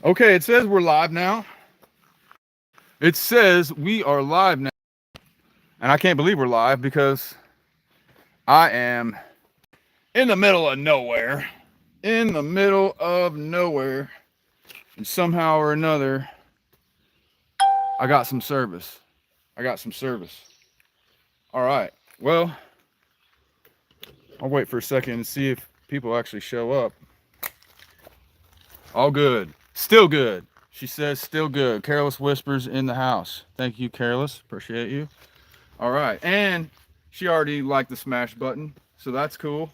Okay, it says we're live now. It says we are live now. And I can't believe we're live because I am in the middle of nowhere. In the middle of nowhere. And somehow or another, I got some service. I got some service. All right. Well, I'll wait for a second and see if people actually show up. All good. Still good. She says still good. Careless Whispers in the house. Thank you, Careless. Appreciate you. All right. And she already liked the smash button, so that's cool.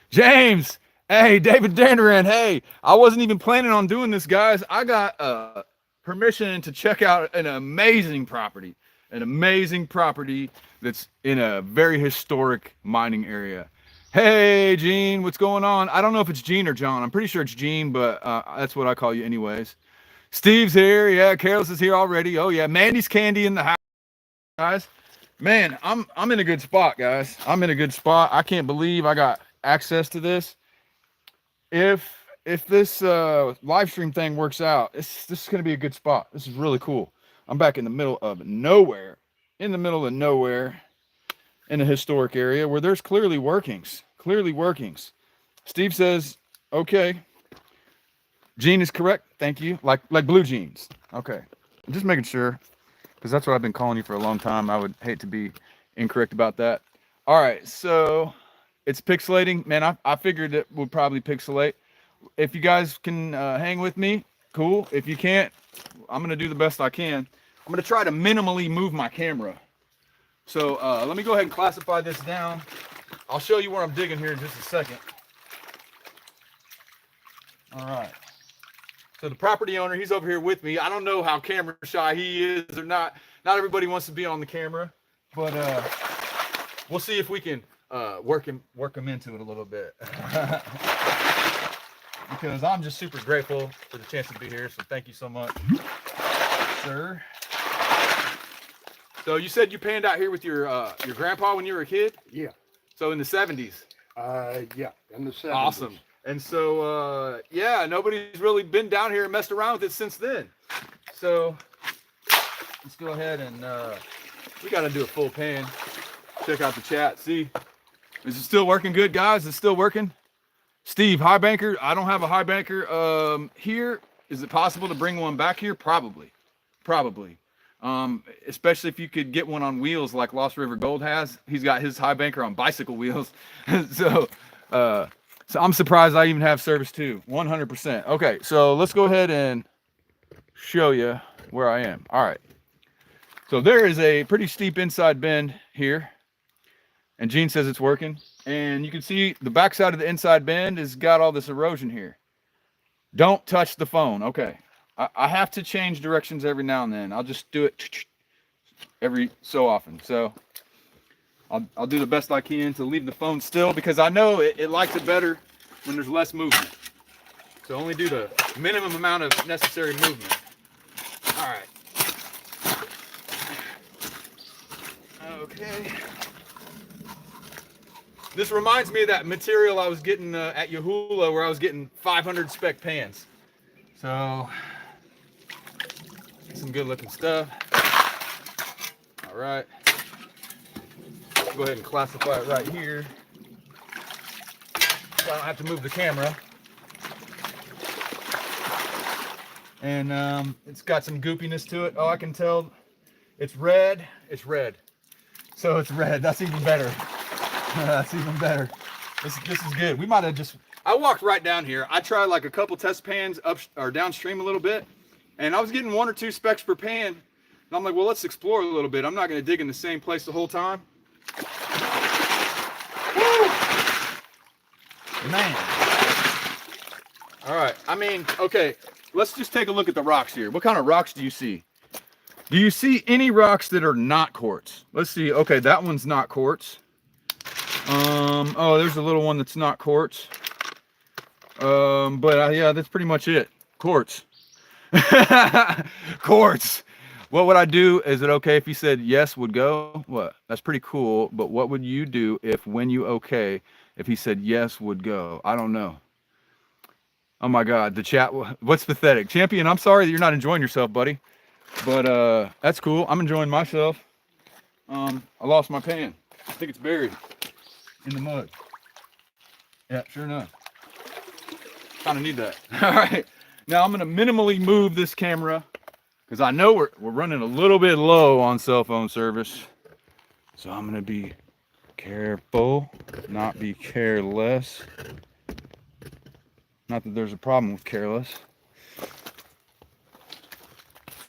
James! Hey, David Danderin. Hey, I wasn't even planning on doing this, guys. I got permission to check out an amazing property. An amazing property that's in a very historic mining area. Hey, Gene, what's going on? I don't know if it's Gene or John. I'm pretty sure it's Gene, but that's what I call you anyways. Steve's here. Yeah, Carlos is here already. Oh, yeah. Mandy's Candy in the house, guys. Man, I'm in a good spot, guys. I'm in a good spot. I can't believe I got access to this. If this live stream thing works out, this is going to be a good spot. This is really cool. I'm back in the middle of nowhere. In the middle of nowhere. In a historic area where there's clearly workings. Clearly workings. Steve says, okay. Gene is correct. Thank you. Like blue jeans. Okay. I'm just making sure, because that's what I've been calling you for a long time. I would hate to be incorrect about that. All right. So it's pixelating. Man, I figured it would probably pixelate. If you guys can hang with me, cool. If you can't, I'm going to do the best I can. I'm going to try to minimally move my camera. So let me go ahead and classify this down. I'll show you where I'm digging here in just a second. All right. So the property owner, he's over here with me. I don't know how camera shy he is or not. Not everybody wants to be on the camera, but we'll see if we can work him into it a little bit. Because I'm just super grateful for the chance to be here. So thank you so much, sir. So you said you panned out here with your grandpa when you were a kid? Yeah. So in the 70s? Yeah, in the 70s. Awesome. And so, yeah, nobody's really been down here and messed around with it since then. So let's go ahead and we got to do a full pan. Check out the chat. See, is it still working good, guys? Is it still working? Steve, high banker. I don't have a high banker here. Is it possible to bring one back here? Probably. Especially if you could get one on wheels like Lost River Gold has. He's got his high banker on bicycle wheels. So I'm surprised I even have service too. 100%. Okay, so let's go ahead and show you where I am. All right. So there is a pretty steep inside bend here. And Gene says it's working. And you can see the backside of the inside bend has got all this erosion here. Don't touch the phone. Okay. I have to change directions every now and then. I'll just do it every so often. So I'll do the best I can to leave the phone still because I know it likes it better when there's less movement. So only do the minimum amount of necessary movement. All right. Okay. This reminds me of that material I was getting at Yahula where I was getting 500 spec pans. So some good looking stuff. All right. Go ahead and classify it right here. So I don't have to move the camera. And it's got some goopiness to it. Oh, I can tell it's red. It's red. So it's red. That's even better. That's even better. This is good. We might have just, I walked right down here. I tried like a couple test pans up or downstream a little bit. And I was getting 1 or 2 specs per pan. And I'm like, well, let's explore a little bit. I'm not going to dig in the same place the whole time. Woo! Man. All right. I mean, okay. Let's just take a look at the rocks here. What kind of rocks do you see? Do you see any rocks that are not quartz? Let's see. Okay, that one's not quartz. Oh, there's a little one that's not quartz. But yeah, that's pretty much it. Quartz. Quartz. What would I do? Is it okay if he said yes would go? What? That's pretty cool. But what would you do if when you okay, if he said yes would go? I don't know. Oh my God, the chat. What's pathetic? Champion, I'm sorry that you're not enjoying yourself, buddy. But that's cool. I'm enjoying myself. I lost my pan. I think it's buried in the mud. Yeah, sure enough. Kind of need that. All right. Now I'm gonna minimally move this camera because I know we're running a little bit low on cell phone service. So I'm gonna be careful, not be careless. Not that there's a problem with careless.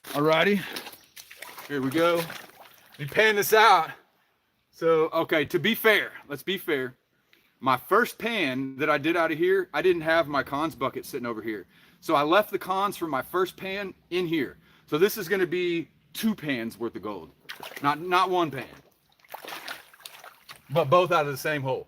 Alrighty, here we go. We pan this out. So, okay, to be fair, let's be fair. My first pan that I did out of here, I didn't have my cons bucket sitting over here. So I left the cons from my first pan in here. So this is gonna be 2 pans worth of gold. Not 1 pan. But both out of the same hole.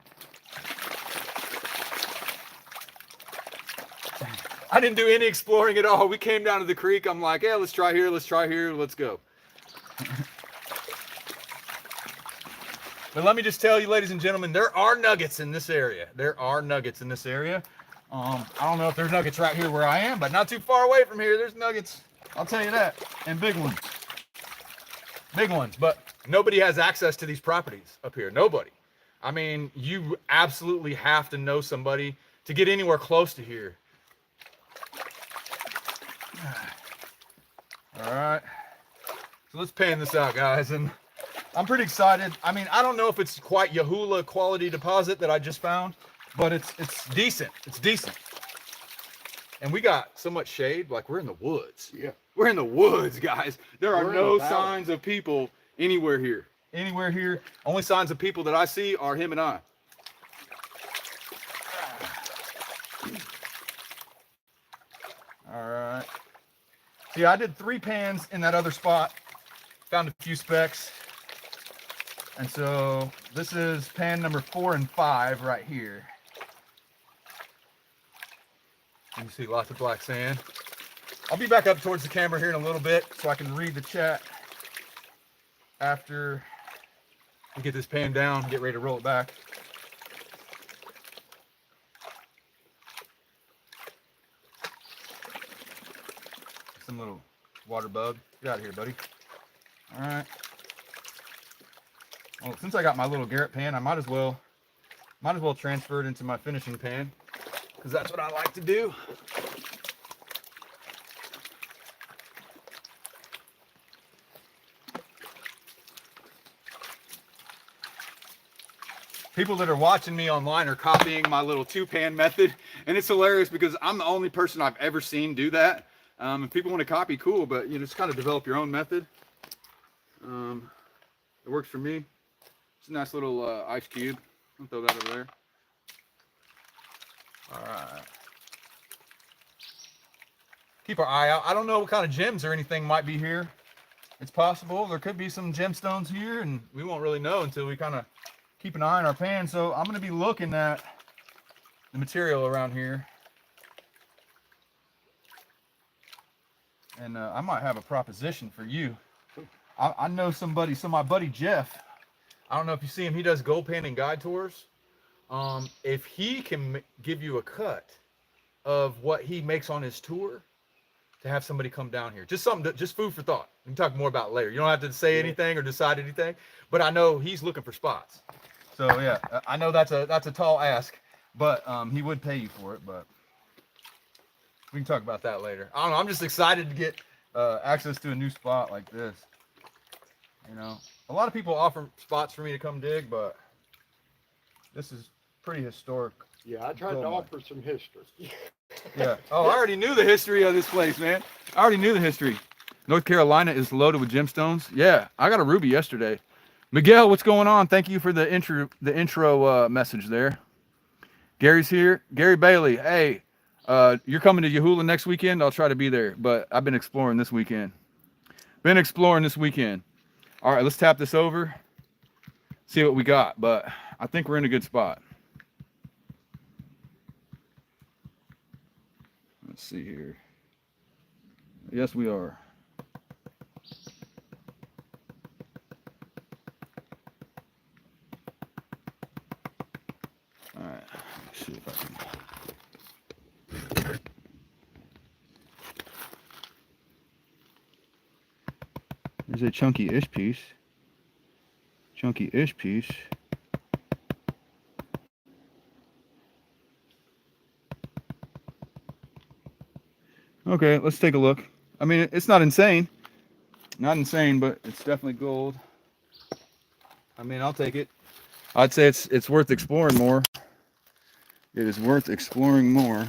I didn't do any exploring at all. We came down to the creek. I'm like, yeah, let's try here, let's go. But let me just tell you, ladies and gentlemen, there are nuggets in this area. I don't know if there's nuggets right here where I am, but not too far away from here, there's nuggets. I'll tell you that. And big ones. Big ones. But nobody has access to these properties up here. Nobody. I mean, you absolutely have to know somebody to get anywhere close to here. All right. So let's pan this out, guys. And I'm pretty excited. I mean, I don't know if it's quite Yahuwah quality deposit that I just found, but it's decent. It's decent. And we got so much shade, like we're in the woods. Yeah. We're in the woods, guys. There are We're in no the valley. signs of people anywhere here. Anywhere here. Only signs of people that I see are him and I. All right. See, I did 3 pans in that other spot. Found a few specks. And so this is pan number 4 and 5 right here. You can see lots of black sand. I'll be back up towards the camera here in a little bit so I can read the chat after we get this pan down and get ready to roll it back. Some little water bug. Get out of here, buddy. All right. Well, since I got my little Garrett pan, I might as well transfer it into my finishing pan because that's what I like to do. People that are watching me online are copying my little 2-pan method, and it's hilarious because I'm the only person I've ever seen do that. If people want to copy, cool, but you just kind of develop your own method. It works for me. It's a nice little ice cube. I'll throw that over there. All right. Keep our eye out. I don't know what kind of gems or anything might be here. It's possible. There could be some gemstones here, and we won't really know until we kind of keep an eye on our pan. So I'm going to be looking at the material around here. And I might have a proposition for you. I know somebody, so my buddy Jeff, I don't know if you see him, he does gold panning guide tours. If he can give you a cut of what he makes on his tour to have somebody come down here, just something, just food for thought. We can talk more about it later. You don't have to say anything or decide anything, but I know he's looking for spots. So yeah, I know that's a tall ask, but he would pay you for it, but we can talk about that later. I don't know. I'm just excited to get access to a new spot like this. You know, a lot of people offer spots for me to come dig, but this is pretty historic. Yeah, I tried to offer some history. Yeah. Oh, I already knew the history of this place, man. I already knew the history. North Carolina is loaded with gemstones. Yeah, I got a ruby yesterday. Miguel, what's going on? Thank you for the intro message there. Gary's here. Gary Bailey, hey. You're coming to Yahuwah next weekend? I'll try to be there, but I've been exploring this weekend. All right, let's tap this over, see what we got, but I think we're in a good spot. Let's see here. Yes, we are. All right, let's see if I can. There's a chunky-ish piece. Chunky-ish piece. Okay, let's take a look. I mean, it's not insane. Not insane, but it's definitely gold. I mean, I'll take it. I'd say it's worth exploring more. It is worth exploring more.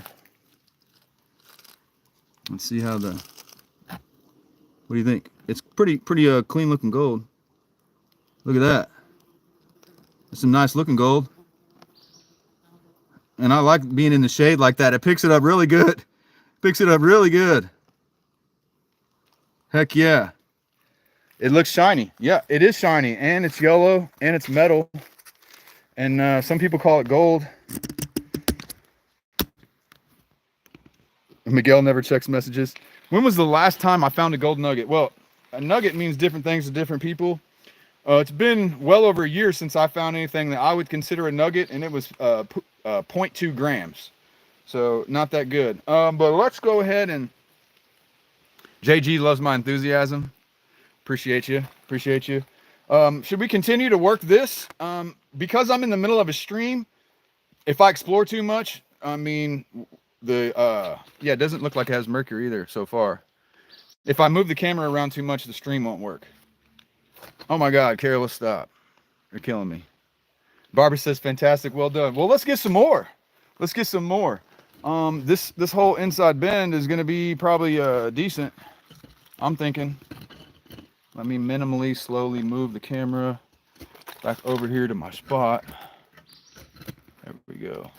Let's see how the... What do you think? It's pretty clean looking gold. Look at that. That's some nice looking gold. And I like being in the shade like that. It picks it up really good. Picks it up really good. Heck yeah. It looks shiny. Yeah, it is shiny. And it's yellow. And it's metal. And some people call it gold. Miguel never checks messages. When was the last time I found a gold nugget? Well, a nugget means different things to different people. It's been well over a year since I found anything that I would consider a nugget, and it was 0.2 grams. So not that good. But let's go ahead and... JG loves my enthusiasm. Appreciate you. Appreciate you. Should we continue to work this? Because I'm in the middle of a stream, if I explore too much, I mean... yeah, it doesn't look like it has mercury either so far. If I move the camera around too much, the stream won't work. Oh my God, Carolus, stop. You're killing me. Barbara says, fantastic, well done. Well, let's get some more. Let's get some more. This whole inside bend is going to be probably decent. I'm thinking. Let me minimally, slowly move the camera back over here to my spot. There we go.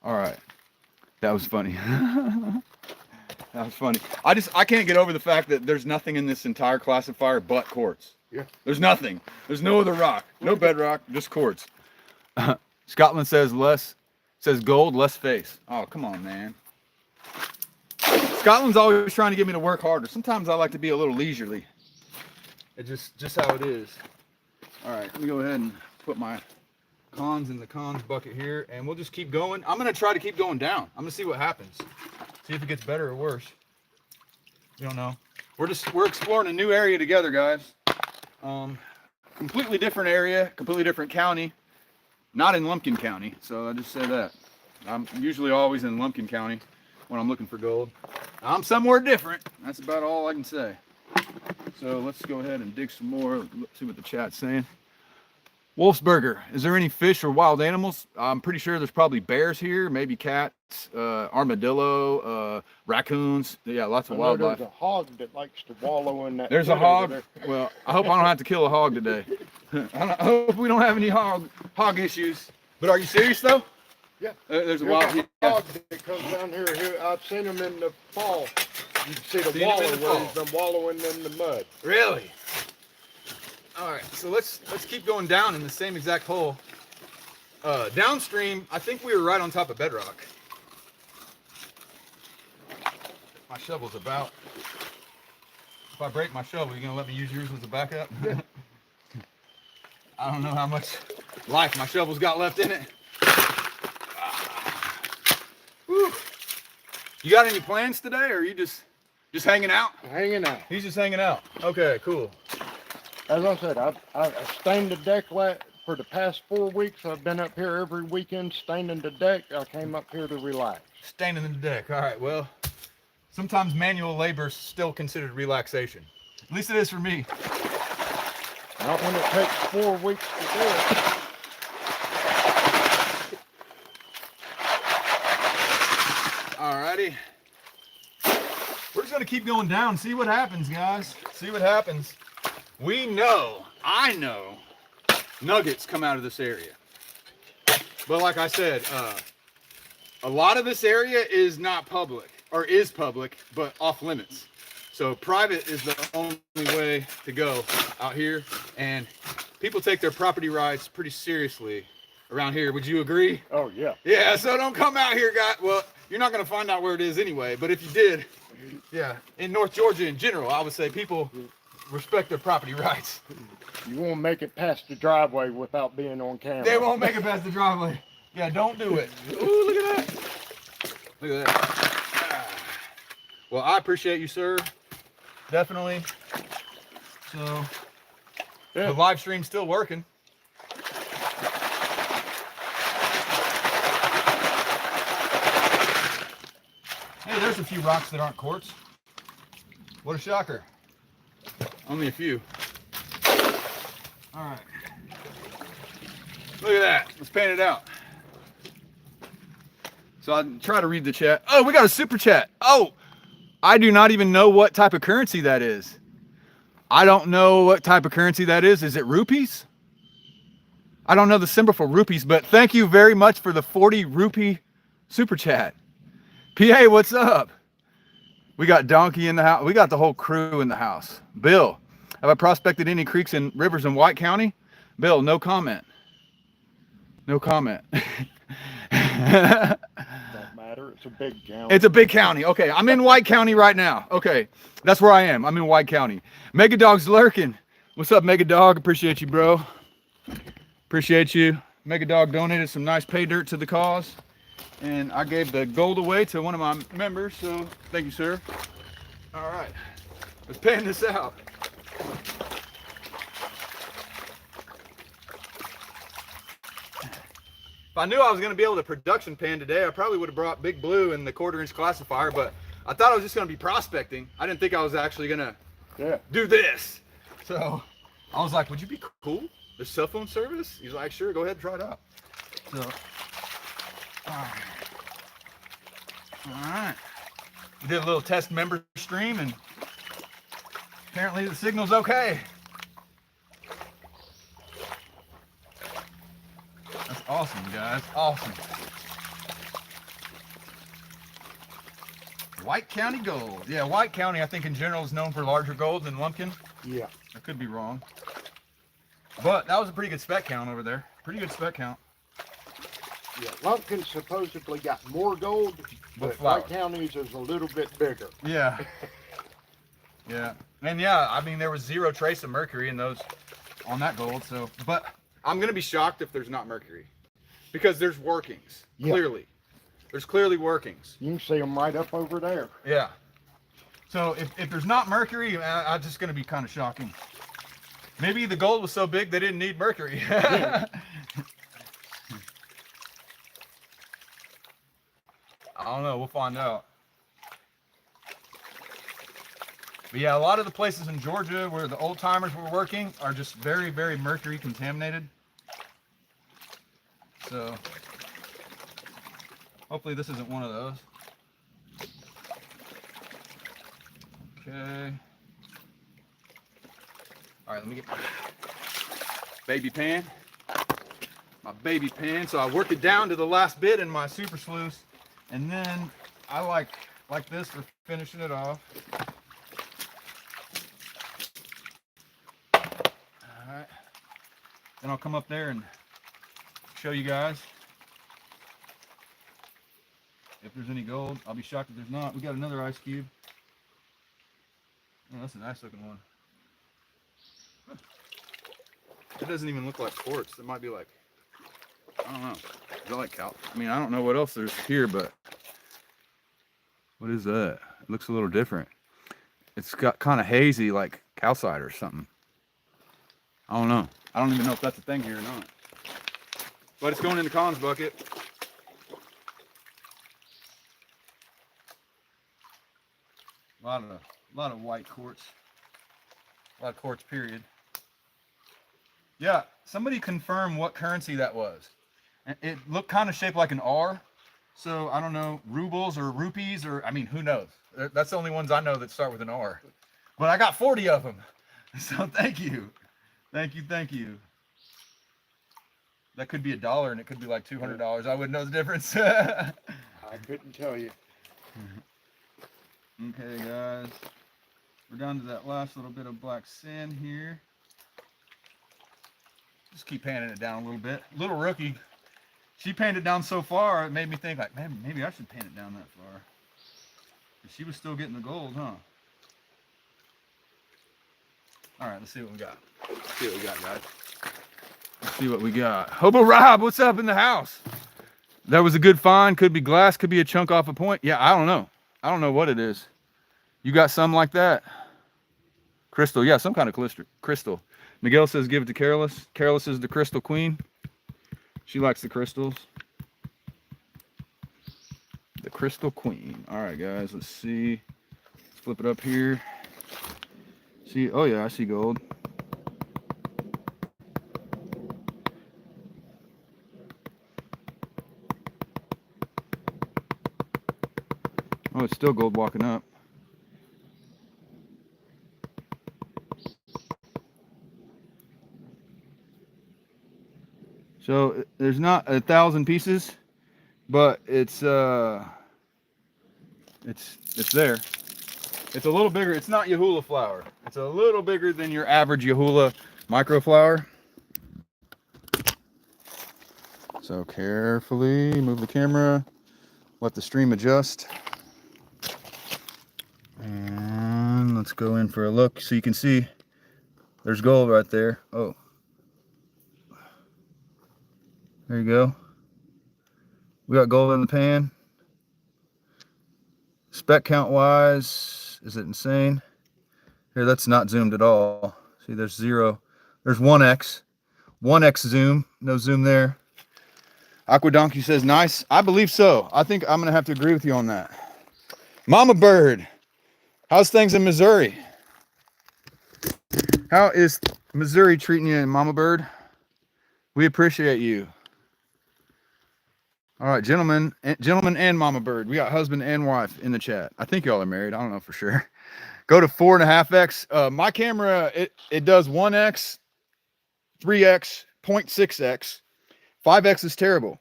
All right. That was funny. That was funny. I can't get over the fact that there's nothing in this entire classifier but quartz. Yeah. There's nothing. There's no other rock. No bedrock, just quartz. Scotland says gold, less face. Oh, come on, man. Scotland's always trying to get me to work harder. Sometimes I like to be a little leisurely. It's just how it is. All right, let me go ahead and put my cons in the cons bucket here, and we'll just keep going. I'm gonna try to keep going down. I'm gonna see what happens. See if it gets better or worse. You don't know. We're exploring a new area together, guys. Completely different area, completely different county. Not in Lumpkin County, so I just say that. I'm usually always in Lumpkin County when I'm looking for gold. I'm somewhere different. That's about all I can say. So let's go ahead and dig some more. Let's see what the chat's saying. Wolfsburger, is there any fish or wild animals? I'm pretty sure there's probably bears here, maybe cats, armadillo, raccoons. Yeah, lots of wildlife. There's a hog that likes to wallow in that. There's a hog? Well, I hope I don't have to kill a hog today. I hope we don't have any hog issues. But are you serious though? Yeah. There's a wild hog that comes down here. I've seen them in the fall. You can see the waller where he's been wallowing in the mud. Really? All right, so let's keep going down in the same exact hole. Downstream, I think we were right on top of bedrock. My shovel's about. If I break my shovel, you gonna let me use yours as a backup? Yeah. I don't know how much life my shovel's got left in it. Whew. You got any plans today, or are you just hanging out? Hanging out. He's just hanging out. Okay, cool. As I said, I stained the deck for the past 4 weeks. I've been up here every weekend staining the deck. I came up here to relax. Staining the deck. All right, well, sometimes manual labor is still considered relaxation. At least it is for me. Not when it takes 4 weeks to do it. Alrighty. We're just gonna keep going down, see what happens, guys. See what happens. I know, nuggets come out of this area. But like I said, a lot of this area is not public, or is public, but off limits. So private is the only way to go out here, and people take their property rights pretty seriously around here. Would you agree? Oh, yeah. Yeah, so don't come out here, guys. Well, you're not going to find out where it is anyway, but if you did, yeah, in North Georgia in general, I would say people respect their property rights. You won't make it past the driveway without being on camera. They won't make it past the driveway. Yeah, don't do it. Ooh, look at that. Look at that. Well, I appreciate you, sir. Definitely. So Yeah. the live stream's still working. Hey, there's a few rocks that aren't quartz. What a shocker. Only a few. All right. Look at that. Let's pan it out. So I try to read the chat. Oh, we got a super chat. Oh, I do not even know what type of currency that is. I don't know what type of currency that is. Is it rupees? I don't know the symbol for rupees, but thank you very much for the 40 rupee super chat. PA, what's up? We got Donkey in the house. We got the whole crew in the house. Bill, have I prospected any creeks and rivers in White County? Bill, no comment. No comment. Don't matter. It's a big county. It's a big county. Okay, I'm in White County right now. Okay, that's where I am. I'm in White County. Mega Dog's lurking. What's up, Mega Dog? Appreciate you, bro. Appreciate you. Mega Dog donated some nice pay dirt to the cause, and I gave the gold away to one of my members, so thank you, sir. All right, let's pan this out. If I knew I was going to be able to production pan today, I probably would have brought Big Blue and the 1/4-inch classifier, but I thought I was just going to be prospecting. I didn't think I was actually going to do this. So I was like, would you be cool? There's cell phone service? He's like, sure, go ahead and try it out. So, all right. We did a little test member stream, and apparently the signal's okay. That's awesome, guys. Awesome. White County gold. Yeah, White County, I think in general is known for larger gold than Lumpkin. Yeah. I could be wrong. But that was a pretty good spec count over there. Pretty good spec count. Yeah. Lumpkin supposedly got more gold, but White County's is a little bit bigger. Yeah. Yeah. And yeah, I mean, there was zero trace of mercury in those on that gold. So, but I'm going to be shocked if there's not mercury, because there's workings. Yeah. Clearly. There's clearly workings. You can see them right up over there. Yeah. So if there's not mercury, I'm just going to be kind of shocking. Maybe the gold was so big they didn't need mercury. Yeah. I don't know. We'll find out. But yeah, a lot of the places in Georgia where the old timers were working are just very, very mercury contaminated. So hopefully this isn't one of those. Okay. All right, let me get my baby pan. My baby pan. So I work it down to the last bit in my super sluice, and then I like this for finishing it off. All right. Then I'll come up there and show you guys if there's any gold. I'll be shocked if there's not. We got another ice cube. Oh, that's a nice looking one. It doesn't even look like quartz. It might be like, I don't know. Is that like cal? I mean, I don't know what else there's here, but what is that? It looks a little different. It's got kind of hazy, like calcite or something. I don't know. I don't even know if that's a thing here or not. But it's going in the cons bucket. A lot of white quartz. A lot of quartz, period. Yeah, somebody confirm what currency that was. It looked kind of shaped like an R. So I don't know, rubles or rupees, or I mean, who knows? That's the only ones I know that start with an R. But I got 40 of them. So thank you. Thank you, thank you. That could be $1 and it could be like $200. I wouldn't know the difference. I couldn't tell you. Okay, guys. We're down to that last little bit of black sand here. Just keep panning it down a little bit. Little rookie, she panned it down so far, it made me think like, man, maybe I should pan it down that far. But she was still getting the gold, huh? All right, let's see what we got. Let's see what we got, guys. Let's see what we got. Hobo Rob, what's up in the house? That was a good find. Could be glass, could be a chunk off a point. Yeah, I don't know. I don't know what it is. You got some like that? Crystal, yeah, some kind of crystal. Miguel says give it to Careless. Careless is the crystal queen. She likes the crystals. The crystal queen. All right, guys, let's see. Let's flip it up here. See, oh yeah, I see gold. Oh, it's still gold walking up. So there's not 1,000 pieces, but it's there. It's a little bigger. It's not Yahula flour. It's a little bigger than your average Yahula micro flour. So carefully move the camera, let the stream adjust. And let's go in for a look so you can see there's gold right there. Oh, there you go. We got gold in the pan. Spec count wise, is it insane? Here, that's not zoomed at all. See, there's 0. There's 1x. 1x zoom. No zoom there. Aqua Donkey says nice. I believe so. I think I'm going to have to agree with you on that. Mama Bird, how's things in Missouri? How is Missouri treating you, Mama Bird? We appreciate you. All right, gentlemen and Mama Bird. We got husband and wife in the chat. I think y'all are married. I don't know for sure. Go to 4.5x. My camera, it does 1x, 3x, 0.6x. 5x is terrible.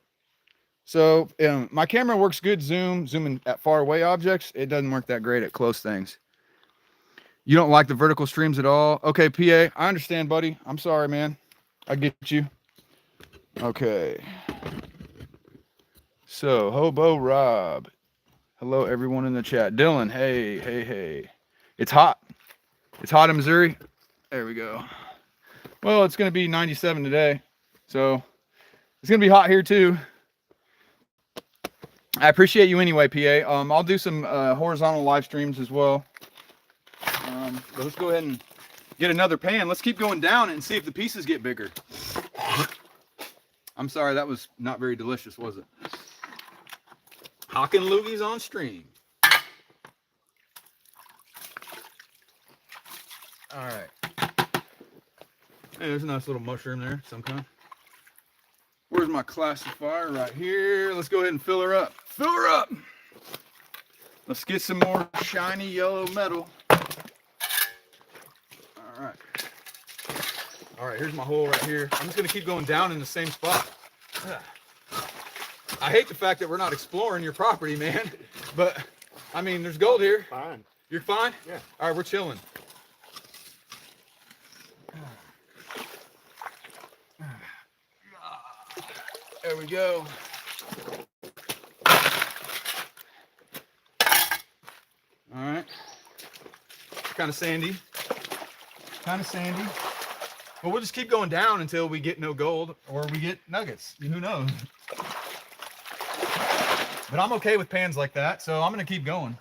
So my camera works good zooming at far away objects. It doesn't work that great at close things. You don't like the vertical streams at all? Okay, PA, I understand, buddy. I'm sorry, man. I get you. Okay. So, Hobo Rob. Hello, everyone in the chat. Dylan, hey. It's hot. It's hot in Missouri. There we go. Well, it's going to be 97 today. So, it's going to be hot here too. I appreciate you anyway, PA. I'll do some horizontal live streams as well. But let's go ahead and get another pan. Let's keep going down and see if the pieces get bigger. I'm sorry, that was not very delicious, was it? Hocking loogies on stream. All right. Hey, there's a nice little mushroom there, some kind. Where's my classifier? Right here. Let's go ahead and fill her up. Fill her up. Let's get some more shiny yellow metal. All right. All right, here's my hole right here. I'm just going to keep going down in the same spot. I hate the fact that we're not exploring your property, man. But, I mean, there's gold here. Fine. You're fine? Yeah. All right, we're chilling. There we go. All right. Kind of sandy. But we'll just keep going down until we get no gold or we get nuggets. Who knows? But I'm okay with pans like that, so I'm going to keep going.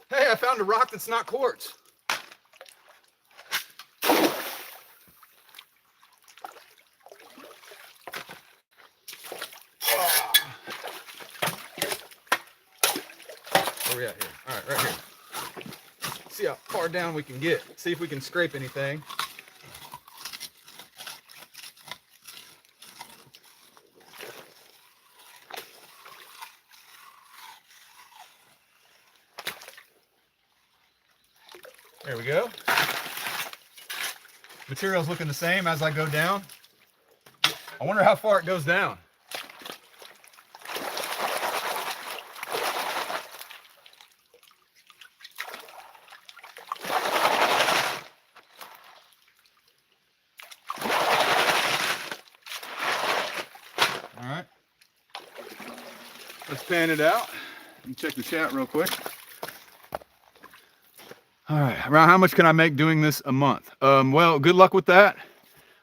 Hey, I found a rock that's not quartz. Where we at here? All right, right here. See how far down we can get. See if we can scrape anything. There we go. Material's looking the same as I go down. I wonder how far it goes down. All right. Let's pan it out. Let me check the chat real quick. All right, around how much can I make doing this a month? Well, good luck with that.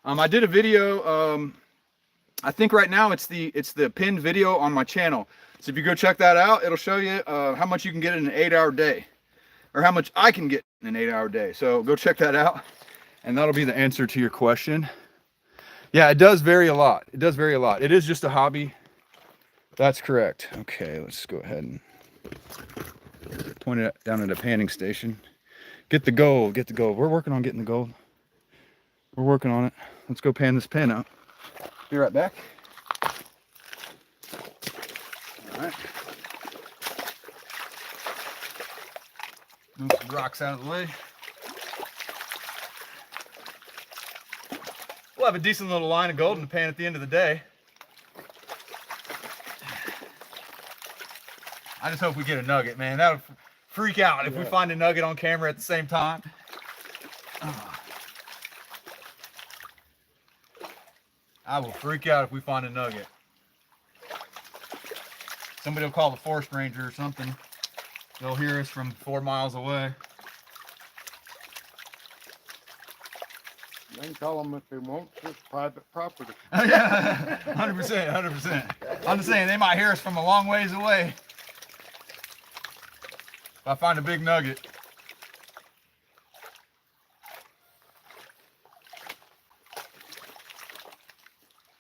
I did a video I think right now it's the pinned video on my channel. So if you go check that out, it'll show you how much you can get in an 8-hour day, or how much I can get in an 8-hour day. So go check that out, and that'll be the answer to your question. Yeah, it does vary a lot. It does vary a lot. It is just a hobby. That's correct. Okay, let's go ahead and point it down at a panning station. Get the gold, get the gold. We're working on getting the gold. We're working on it. Let's go pan this pen out. Be right back. All right. Move some rocks out of the way. We'll have a decent little line of gold in the pan at the end of the day. I just hope we get a nugget, man. That would freak out if we find a nugget on camera at the same time. I will freak out if we find a nugget. Somebody will call the forest ranger or something. They'll hear us from 4 miles away. They can call them if they want. It's private property. Yeah, 100%, 100%. I'm just saying, they might hear us from a long ways away. If I find a big nugget.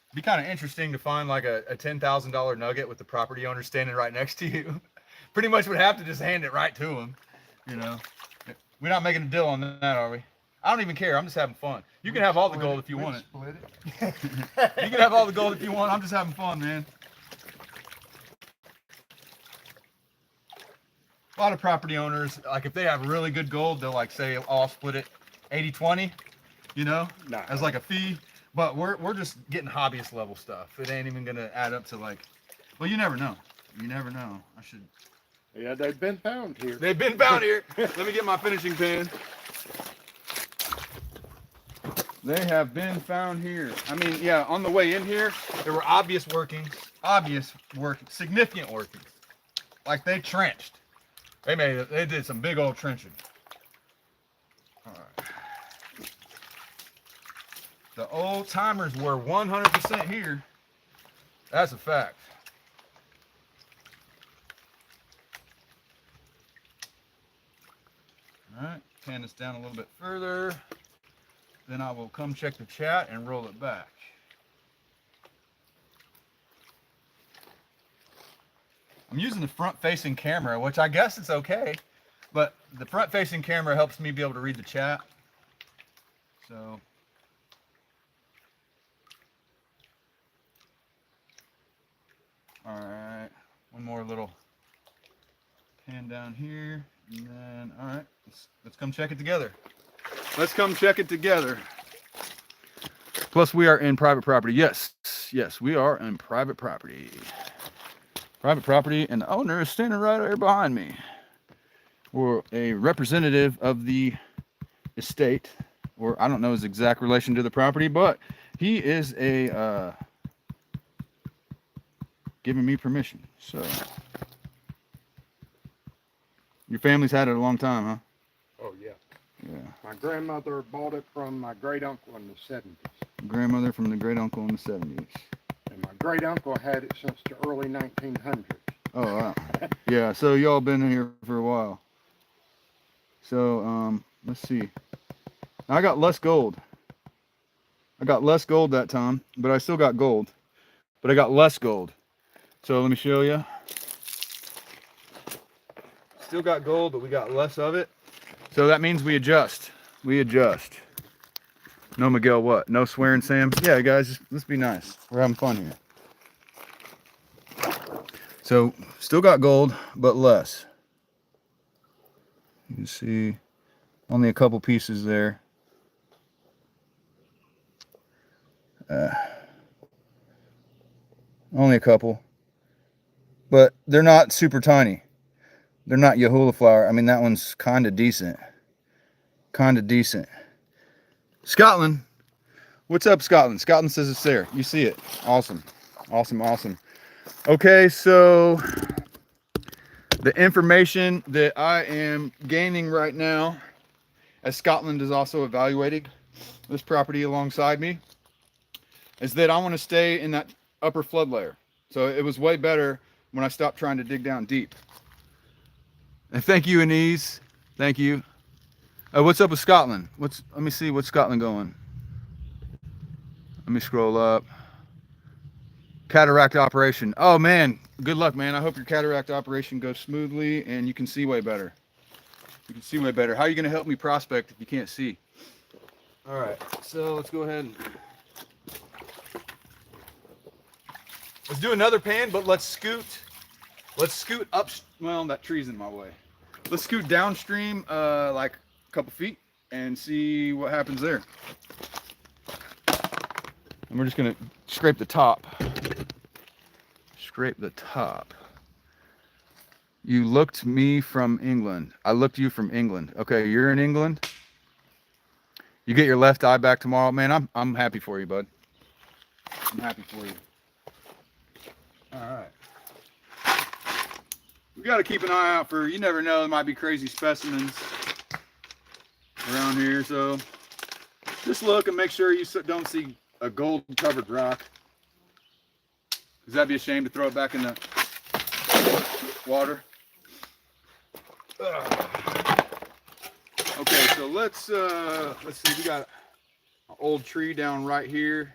It'd be kind of interesting to find like a $10,000 nugget with the property owner standing right next to you. Pretty much would have to just hand it right to him, you know. We're not making a deal on that, are we? I don't even care. I'm just having fun. You can have all the gold if you want it. Split You can have all the gold if you want. I'm just having fun, man. A lot of property owners, like if they have really good gold, they'll like say, oh, I'll split it 80-20, you know, as like a fee. But we're just getting hobbyist level stuff. It ain't even gonna add up to like, well, you never know. You never know. I should. Yeah, they've been found here. They've been found here. Let me get my finishing pen. They have been found here. I mean, yeah, on the way in here, there were significant workings. Like they trenched. They did some big old trenching. All right. The old timers were 100% here. That's a fact. All right, pan this down a little bit further. Then I will come check the chat and roll it back. I'm using the front-facing camera, which I guess it's okay, but the front-facing camera helps me be able to read the chat. So, all right, one more little pan down here, and then, all right, let's come check it together. Let's come check it together. Plus, we are in private property. Yes, we are in private property. Private property, and the owner is standing right there behind me. Or a representative of the estate, or I don't know his exact relation to the property, but he is giving me permission. So, your family's had it a long time, huh? Oh, yeah. Yeah. My grandmother bought it from my great uncle in the 70s. Grandmother from the great uncle in the 70s. And my great uncle had it since the early 1900s. Oh, wow. Yeah, so y'all been here for a while. So, let's see. I got less gold. I got less gold that time, but I still got gold. But I got less gold. So let me show you. Still got gold, but we got less of it. So that means we adjust. We adjust. No Miguel what? No swearing, Sam? Yeah, guys, let's be nice. We're having fun here. So, still got gold, but less. You can see only a couple pieces there. Only a couple. But they're not super tiny. They're not Yahula flower. I mean, that one's kind of decent. Kind of decent. Scotland. What's up, Scotland? Scotland says it's there. You see it. Awesome. Awesome, awesome. Okay, so the information that I am gaining right now, as Scotland is also evaluating this property alongside me, is that I want to stay in that upper flood layer. So it was way better when I stopped trying to dig down deep. And thank you, Anise. Thank you. What's up with Scotland? Let me see what's Scotland going. Let me scroll up. Cataract operation. Oh man, good luck, man. I hope your cataract operation goes smoothly and you can see way better. You can see way better. How are you going to help me prospect if you can't see? All right, so let's go ahead and let's do another pan, but let's scoot up. Well, that tree's in my way. Let's scoot downstream like a couple feet and see what happens there. And we're just gonna scrape the top. Scrape the top. You looked me from England. I looked you from England. Okay, you're in England. You get your left eye back tomorrow, man. I'm happy for you, bud. I'm happy for you. All right. We got to keep an eye out for, you never know, there might be crazy specimens around here. So just look and make sure you don't see a gold covered rock. Because that'd be a shame to throw it back in the water. Okay, so let's see. We got an old tree down right here.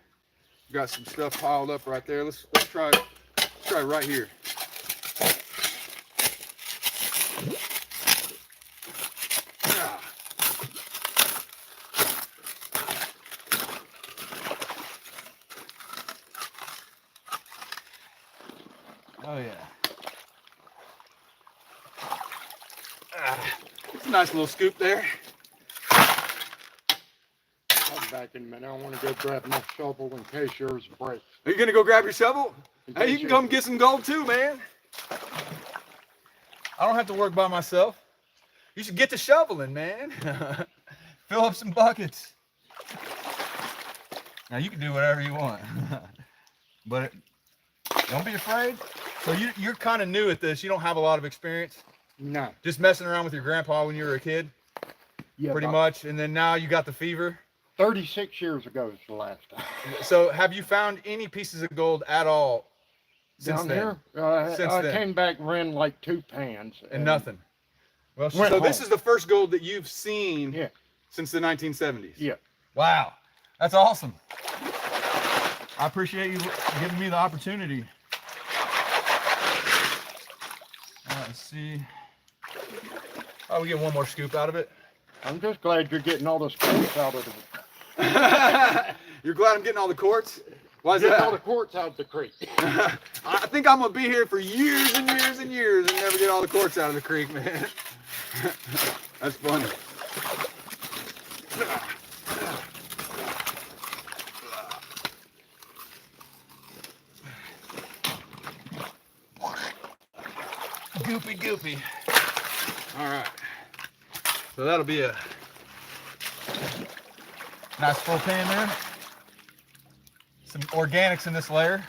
We got some stuff piled up right there. Let's try right here. Oh yeah. It's a nice little scoop there. I'll be back in a minute. I want to go grab my shovel in case yours breaks. Are you gonna go grab your shovel? Hey, you can come get some gold too, man. I don't have to work by myself. You should get to shoveling, man. Fill up some buckets. Now you can do whatever you want, but don't be afraid. So you're kind of new at this. You don't have a lot of experience. No. Just messing around with your grandpa when you were a kid. Yeah. Pretty much, and then now you got the fever. 36 years ago is the last time. So have you found any pieces of gold at all since Down then? here? I came back and ran like 2 pans. And nothing. Well, Went so home. this is the first gold that you've seen Yeah. since the 1970s? Yeah. Wow. That's awesome. I appreciate you giving me the opportunity. Let's see. Oh, we get one more scoop out of it. I'm just glad you're getting all the quartz out of it. You're glad I'm getting all the quartz? Why is Getting that? all the quartz out of the creek. I think I'm gonna be here for years and years and years and never get all the quartz out of the creek, man. That's funny. Goopy, goopy. All right. So that'll be a nice full pan there. Some organics in this layer.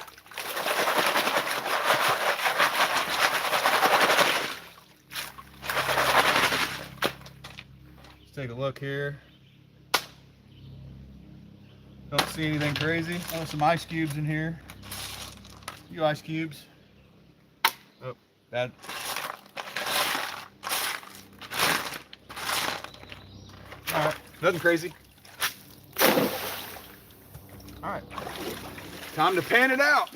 Let's take a look here. Don't see anything crazy. Oh, some ice cubes in here. A few ice cubes. Oh, that. All right, nothing crazy. All right, time to pan it out.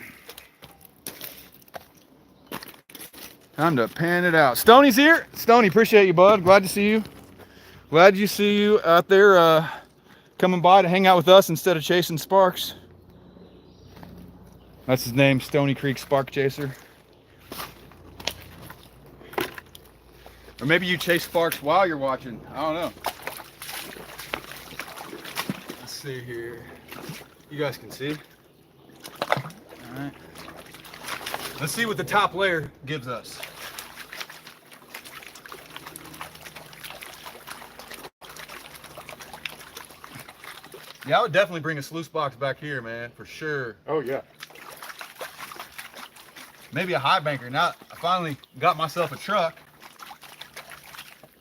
Time to pan it out. Stoney's here. Stoney, appreciate you, bud. Glad to see you. Glad you see you out there coming by to hang out with us instead of chasing sparks. That's his name, Stony Creek Spark Chaser. Or maybe you chase sparks while you're watching. I don't know. Let's see here. You guys can see. All right. Let's see what the top layer gives us. Yeah, I would definitely bring a sluice box back here, man, for sure. Oh, yeah. Maybe a high banker. Now I finally got myself a truck.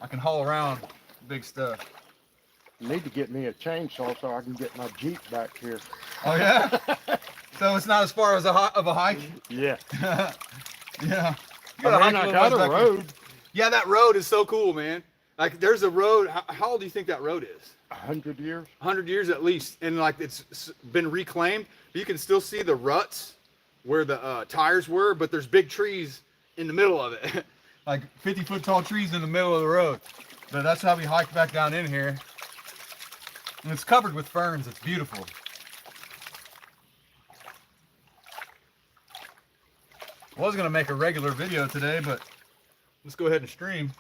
I can haul around big stuff. I need to get me a chainsaw so I can get my Jeep back here. Oh yeah? So it's not as far as of a hike. Yeah. Yeah. You I gotta mean, hike a I little got ways a back here. road, Yeah, that road is so cool, man. Like, there's a road. How old do you think that road is? 100 years. 100 years at least, and like it's been reclaimed. But you can still see the ruts where the tires were, but there's big trees in the middle of it, like 50-foot tall trees in the middle of the road. But that's how we hiked back down in here, and it's covered with ferns. It's beautiful. I was gonna make a regular video today, but let's go ahead and stream.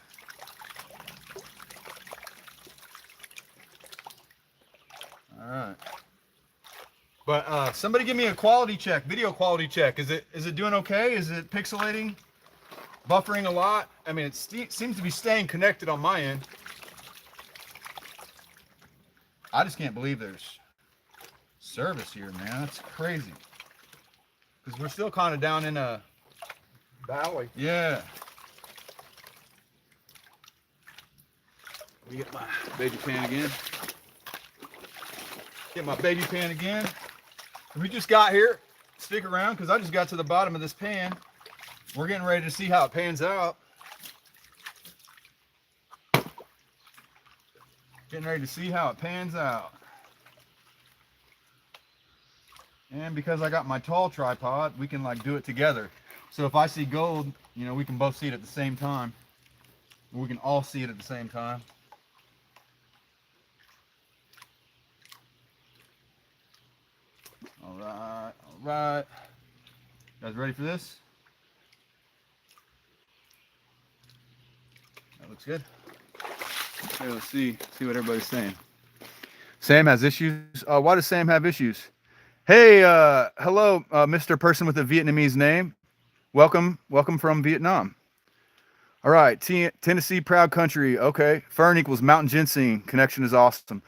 All right. But somebody give me a quality check, video quality check. Is it doing okay? Is it pixelating, buffering a lot? I mean, it seems to be staying connected on my end. I just can't believe there's service here, man. That's crazy. Because we're still kind of down in a Valley. yeah. Let me get my baby pan again. Get my baby pan again. We just got here. Stick around because I just got to the bottom of this pan. We're getting ready to see how it pans out. Getting ready to see how it pans out. And because I got my tall tripod, we can like do it together. So if I see gold, you know, we can both see it at the same time. We can all see it at the same time. All right, all right. You guys ready for this? That looks good. Okay, let's see what everybody's saying. Sam has issues. Why does Sam have issues? Hey, hello, Mr. Person with a Vietnamese name. Welcome from Vietnam. All right, Tennessee, proud country. Okay, fern equals mountain ginseng. Connection is awesome.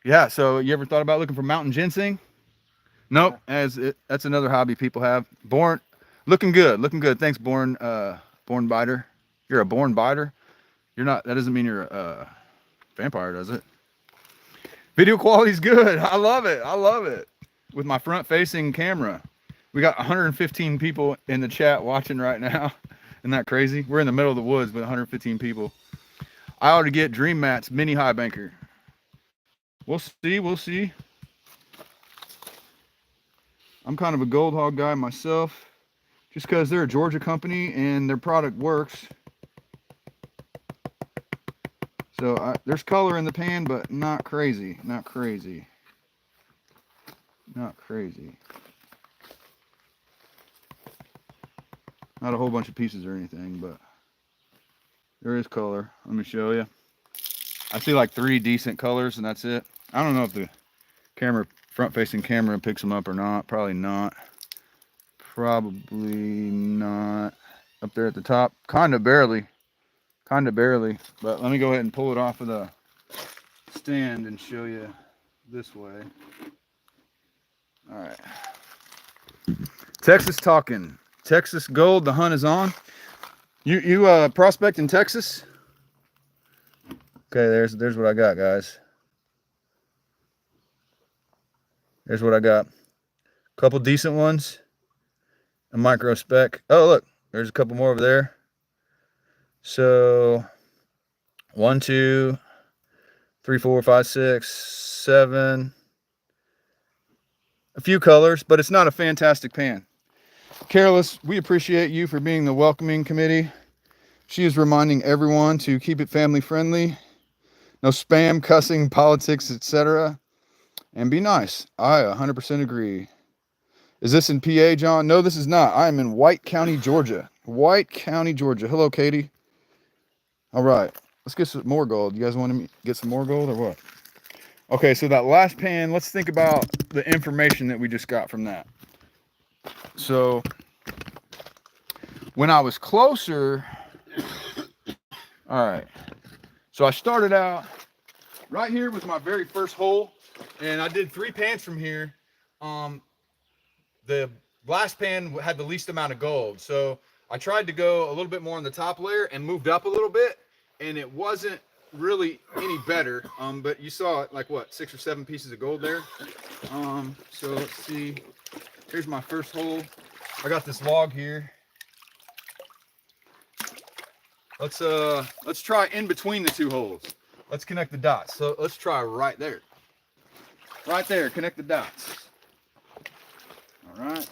Yeah, so you ever thought about looking for mountain ginseng? Nope, that's another hobby people have. Looking good. Thanks, born biter. You're a born biter. You're not. That doesn't mean you're a vampire, does it? Video quality's good. I love it. With my front-facing camera, we got 115 people in the chat watching right now. Isn't that crazy? We're in the middle of the woods with 115 people. I ought to get Dream Mats mini high banker. We'll see. I'm kind of a gold hog guy myself, just because they're a Georgia company and their product works. So there's color in the pan, but not crazy. Not a whole bunch of pieces or anything, but there is color. Let me show you. I see like 3 decent colors, and that's it. I don't know if the front-facing camera picks them up or not. Probably not. Up there at the top, kind of barely. But let me go ahead and pull it off of the stand and show you this way. All right. Texas talking. Texas gold. The hunt is on. You prospect in Texas? Okay, there's what I got, guys. There's what I got. A couple decent ones. A micro spec. Oh, look, there's a couple more over there. So 1, 2, 3, 4, 5, 6, 7. A few colors, but it's not a fantastic pan. Careless, we appreciate you for being the welcoming committee. She is reminding everyone to keep it family friendly. No spam, cussing, politics, etc. And be nice. I 100% agree. Is this in PA, John? No, this is not. I am in White County, Georgia. Hello, Katie. All right. Let's get some more gold. You guys want to get some more gold or what? Okay, so that last pan, let's think about the information that we just got from that. So when I was closer, all right. So I started out right here with my very first hole, and I did 3 pans from here. The last pan had the least amount of gold, so I tried to go a little bit more on the top layer and moved up a little bit, and it wasn't really any better. But you saw it, like what, 6 or 7 pieces of gold there. So let's see. Here's my first hole. I got this log here. Let's try in between the two holes. Let's connect the dots. So let's try right there. Right there, connect the dots. All right.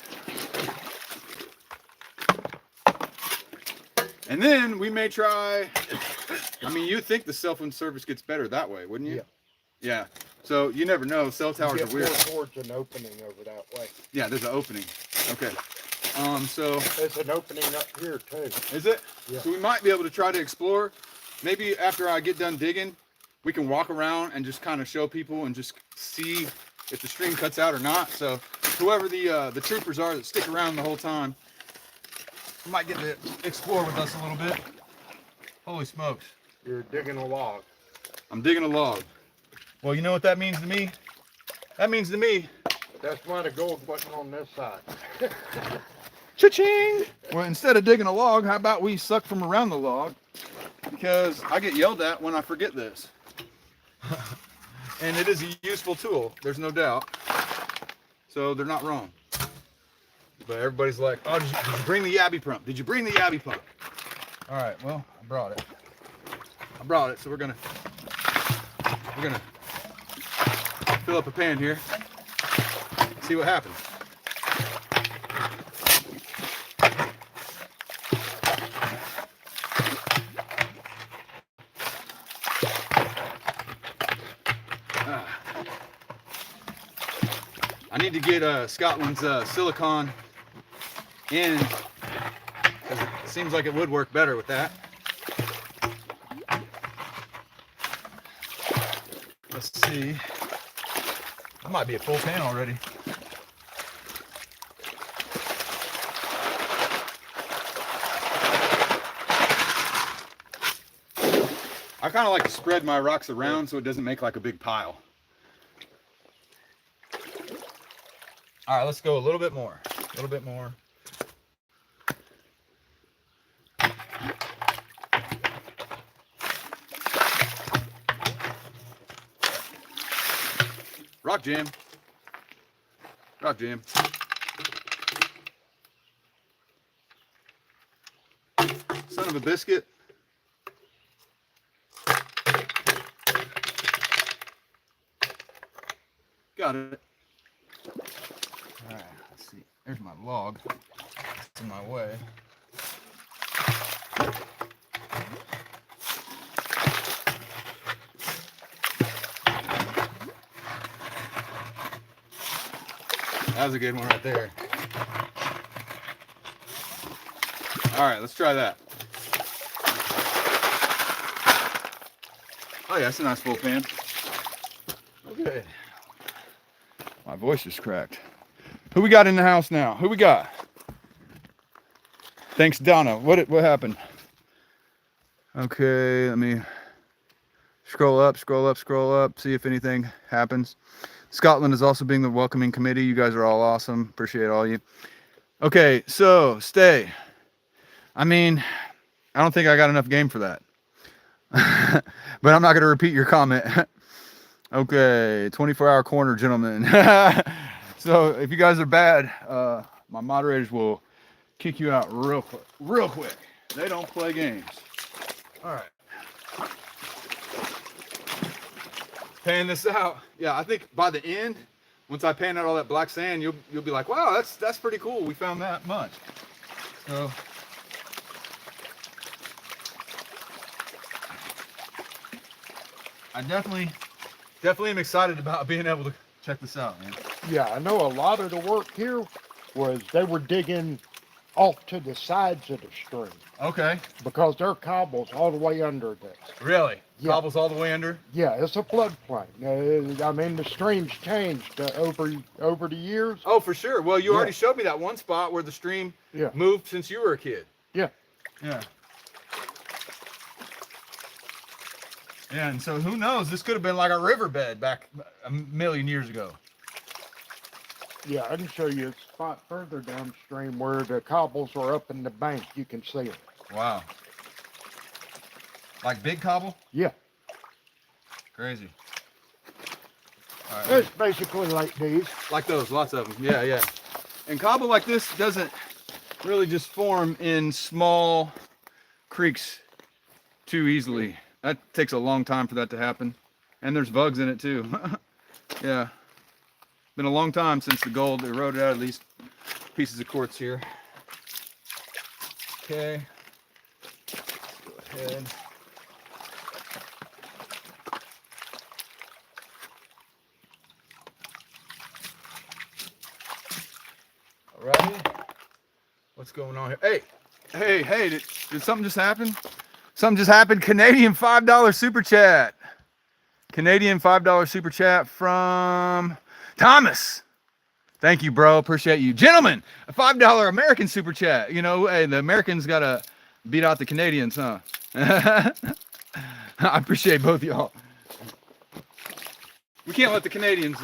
And then we may try, I mean, you'd think the cell phone service gets better that way, wouldn't you? Yeah. Yeah. So you never know. Cell towers are weird. More towards an opening over that way. Yeah, there's an opening. Okay. So there's an opening up here too. Is it? Yeah. So we might be able to try to explore. Maybe after I get done digging, we can walk around and just kind of show people and just see if the stream cuts out or not. So whoever the troopers are that stick around the whole time, might get to explore with us a little bit. Holy smokes. You're digging a log. I'm digging a log. Well, you know what that means to me? That means to me, that's why the gold wasn't on this side. cha-ching! Well, instead of digging a log, how about we suck from around the log? Because I get yelled at when I forget this. And it is a useful tool, there's no doubt. So they're not wrong. But everybody's like, oh, did you bring the Yabby pump? Did you bring the Yabby pump? All right, well, I brought it. So we're gonna fill up a pan here. See what happens. I need to get Scotland's silicone in, because it seems like it would work better with that. Let's see. That might be a full pan already. I kind of like to spread my rocks around so it doesn't make like a big pile. All right, let's go a little bit more. A little bit more. Rock jam. Rock jam. Son of a biscuit. Got it. All right, let's see. There's my log. It's in my way. That was a good one right there. All right, let's try that. Oh yeah, that's a nice full pan. Okay. My voice is cracked. Who we got in the house now? Who we got? Thanks, Donna. What happened? Okay, let me scroll up, see if anything happens. Scotland is also being the welcoming committee. You guys are all awesome. Appreciate all you. Okay, so stay. I mean, I don't think I got enough game for that. But I'm not going to repeat your comment. Okay, 24-hour corner, gentlemen. So if you guys are bad, my moderators will kick you out real quick. They don't play games. All right. Pan this out. Yeah, I think by the end, once I pan out all that black sand, you'll be like, wow, that's pretty cool. We found that much. So I definitely am excited about being able to check this out, man. Yeah, I know a lot of the work here was they were digging off to the sides of the stream. Okay. Because there are cobbles all the way under this. Really? Yeah. Cobbles all the way under? Yeah, it's a floodplain. I mean, the stream's changed over the years. Oh, for sure. Well, you already showed me that one spot where the stream moved since you were a kid. Yeah. Yeah. Yeah, and so who knows? This could have been like a riverbed back a million years ago. Yeah, I can show you a spot further downstream where the cobbles are up in the bank. You can see them. Wow. Like big cobble? Yeah. Crazy. All right. It's basically like these. Like those, lots of them. Yeah, yeah. And cobble like this doesn't really just form in small creeks too easily. That takes a long time for that to happen. And there's bugs in it too. Yeah. Been a long time since the gold eroded out of these pieces of quartz here. Okay. Let's go ahead. Alrighty. What's going on here? Hey, did something just happen? Something just happened. Canadian $5 super chat. Canadian $5 super chat from Thomas. Thank you, bro. Appreciate you. Gentlemen, a $5 American super chat. You know, hey, the Americans got to beat out the Canadians, huh? I appreciate both y'all. We can't let the Canadians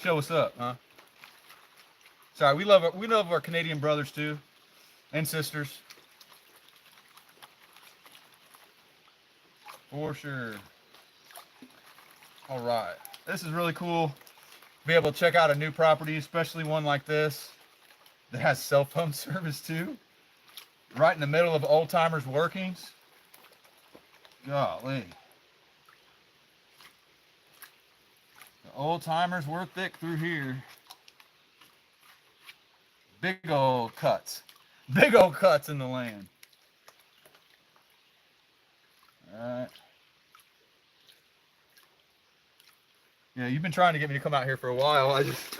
show us up, huh? Sorry, we love our Canadian brothers too, and sisters. For sure. All right, this is really cool. Be able to check out a new property, especially one like this that has cell phone service too, right in the middle of old timers' workings. Golly, the old timers were thick through here. Big old cuts in the land. All right. Yeah, you've been trying to get me to come out here for a while. I just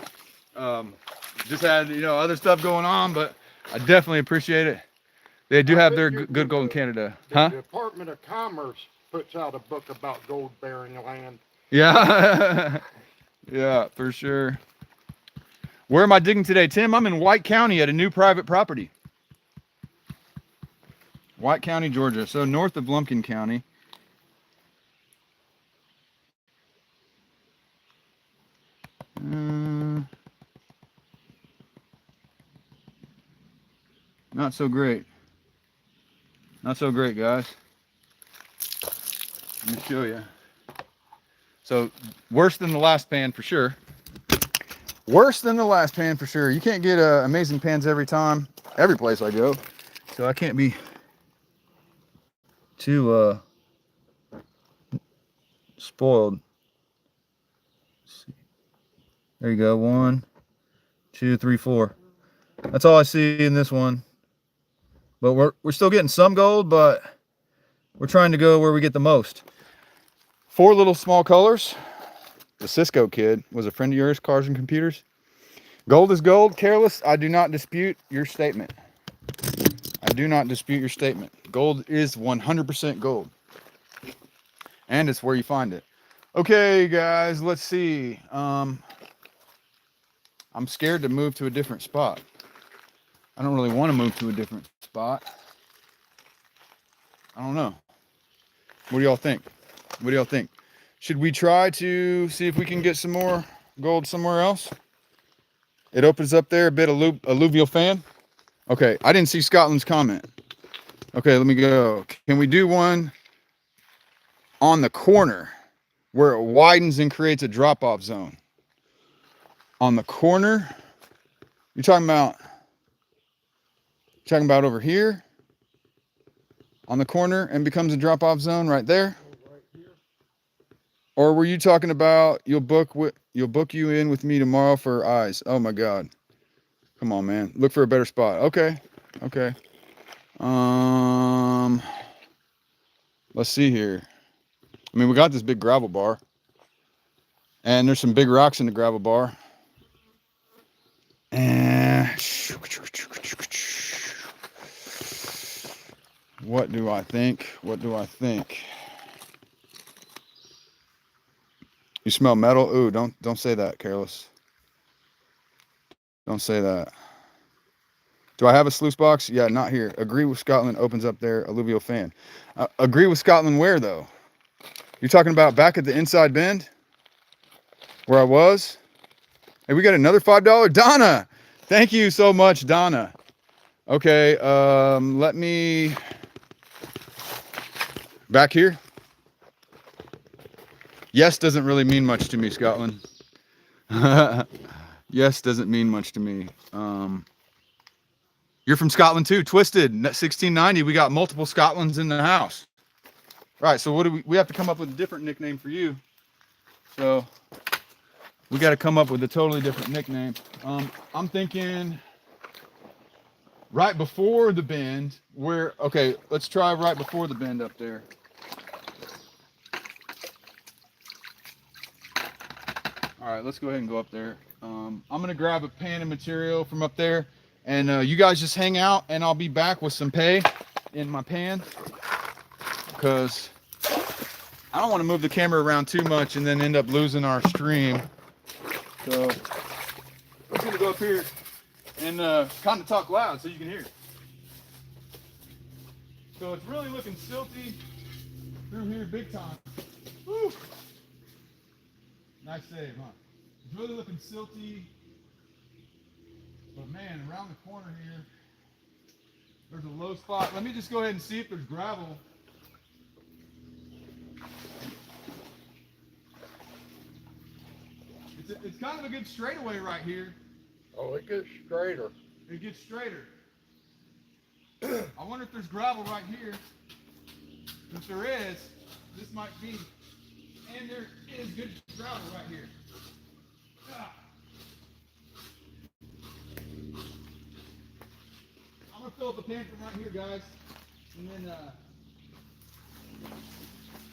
had, you know, other stuff going on, but I definitely appreciate it. They do have their good gold in Canada. Huh? The Department of Commerce puts out a book about gold-bearing land. Yeah. Yeah, for sure. Where am I digging today, Tim? I'm in White County at a new private property. White County, Georgia. So north of Lumpkin County. Not so great. Not so great, guys. Let me show you. So worse than the last pan for sure. Worse than the last pan for sure. You can't get amazing pans every time, every place I go. So I can't be too spoiled. Let's see. There you go. 1, 2, 3, 4. That's all I see in this one. But we're still getting some gold, but we're trying to go where we get the most. 4 little small colors. The Cisco kid was a friend of yours, Cars and Computers. Gold is gold. Careless, I do not dispute your statement. I do not dispute your statement. Gold is 100% gold. And it's where you find it. Okay, guys, let's see. I'm scared to move to a different spot. I don't really want to move to a different spot. I don't know. What do y'all think? What do y'all think? Should we try to see if we can get some more gold somewhere else? It opens up there a bit alluvial fan. Okay, I didn't see Scotland's comment. Okay, let me go. Can we do one on the corner where it widens and creates a drop-off zone? On the corner? You're talking about over here? On the corner and becomes a drop-off zone right there? Or were you talking about you'll book you in with me tomorrow for eyes? Oh my God. Come on, man. Look for a better spot. Okay. Okay. Let's see here. I mean, we got this big gravel bar. And there's some big rocks in the gravel bar. And what do I think? What do I think? You smell metal? Ooh, don't say that, Careless. Don't say that. Do I have a sluice box? Yeah, not here. Agree with Scotland opens up their alluvial fan. Agree with Scotland where, though? You're talking about back at the inside bend? Where I was? Hey, we got another $5. Donna! Thank you so much, Donna. Okay, let me... Back here? Yes doesn't really mean much to me, Scotland. Yes doesn't mean much to me. You're from Scotland too. Twisted 1690. We got multiple Scotlands in the house. Right. So what do we have to come up with a different nickname for you? So we got to come up with a totally different nickname. I'm thinking right before the bend. Okay, let's try right before the bend up there. All right, let's go ahead and go up there. I'm gonna grab a pan of material from up there, and you guys just hang out, and I'll be back with some pay in my pan, because I don't want to move the camera around too much and then end up losing our stream. So I'm gonna go up here and kind of talk loud so you can hear. So it's really looking silty through here big time. Woo! Nice save, huh? It's really looking silty. But man, around the corner here, there's a low spot. Let me just go ahead and see if there's gravel. It's kind of a good straightaway right here. Oh, it gets straighter. It gets straighter. I wonder if there's gravel right here. If there is, this might be. And there is good gravel right here. Ah. I'm gonna fill up the pan from right here, guys, and then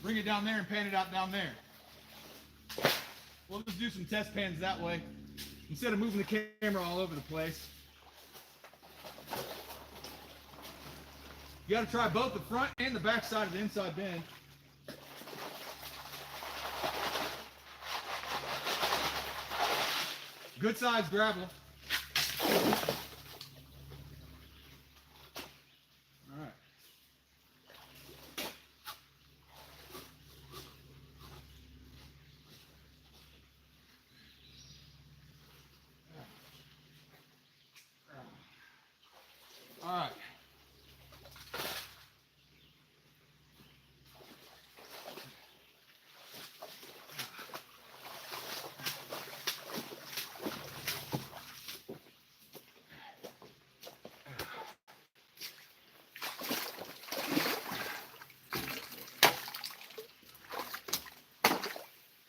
bring it down there and pan it out down there. We'll just do some test pans that way, instead of moving the camera all over the place. You got to try both the front and the back side of the inside bend. Good size gravel. All right. All right.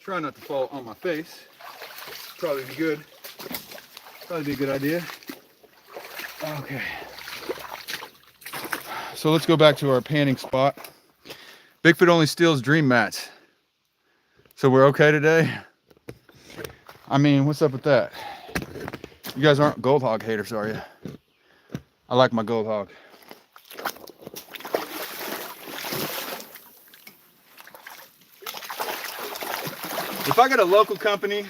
Try not to fall on my face. Probably be good. Probably be a good idea. Okay. So let's go back to our panning spot. Bigfoot only steals dream mats. So we're okay today? I mean, what's up with that? You guys aren't gold hog haters, are you? I like my gold hog. If I got a local company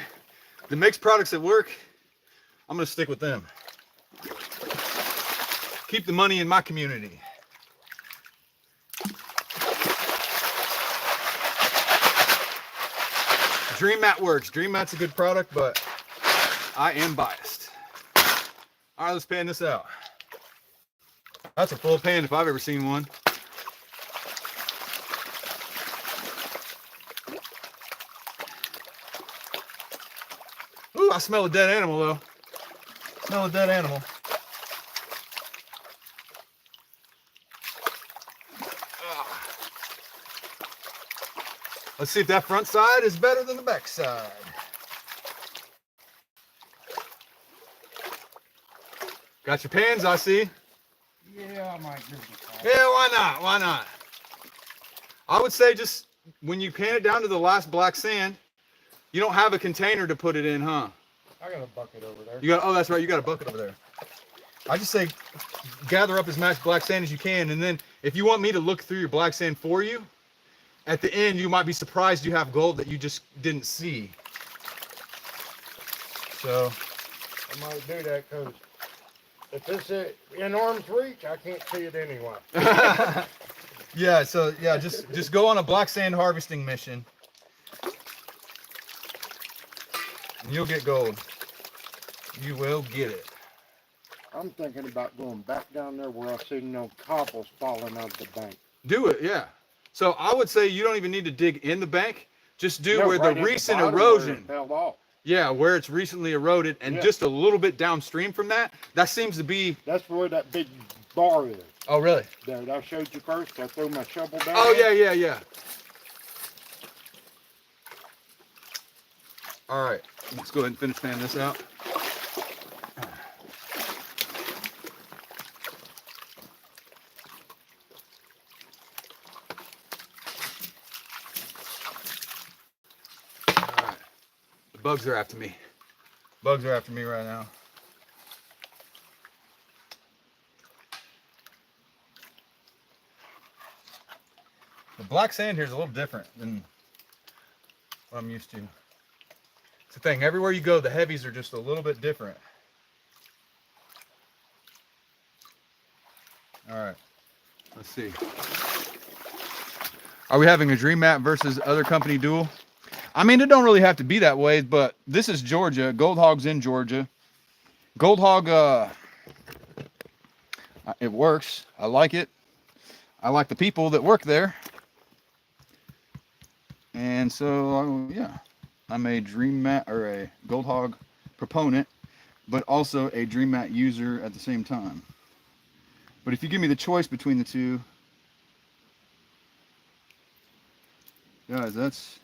that makes products that work, I'm gonna stick with them. Keep the money in my community. Dream Mat works. Dream Mat's a good product, but I am biased. All right, let's pan this out. That's a full pan if I've ever seen one. Ooh, I smell a dead animal though. Smell a dead animal. Let's see if that front side is better than the back side. Got your pans, I see. Yeah, I might give it a Yeah, why not? Why not? I would say just when you pan it down to the last black sand, you don't have a container to put it in, huh? I got a bucket over there. You got, oh, that's right, you got a bucket over there. I just say gather up as much black sand as you can, and then if you want me to look through your black sand for you, at the end you might be surprised you have gold that you just didn't see. So I might do that because if it's in arm's reach, I can't see it anyway. yeah, so yeah, just go on a black sand harvesting mission and you'll get gold. You will get it. I'm thinking about going back down there where I see no cobbles falling out of the bank. Do it, yeah. So I would say you don't even need to dig in the bank. Just do where right the at recent bottom erosion. where it fell off. Yeah, where it's recently eroded and Yeah. just a little bit downstream from that, that seems to be. That's where that big bar is. Oh, really? There, I showed you first. I threw my shovel down. Oh, there. yeah. All right, let's go ahead and finish panning this out. All right, the bugs are after me. Bugs are after me right now. The black sand here is a little different than what I'm used to. It's the thing, everywhere you go, the heavies are just a little bit different. All right, let's see. Are we having a dream map versus other company duel? I mean, it don't really have to be that way, but this is Georgia. Gold Hog's in Georgia. Gold Hog, it works. I like it. I like the people that work there. And so, yeah, I'm a dream mat or a Gold Hog proponent, but also a dream mat user at the same time. But if you give me the choice between the two, guys, it's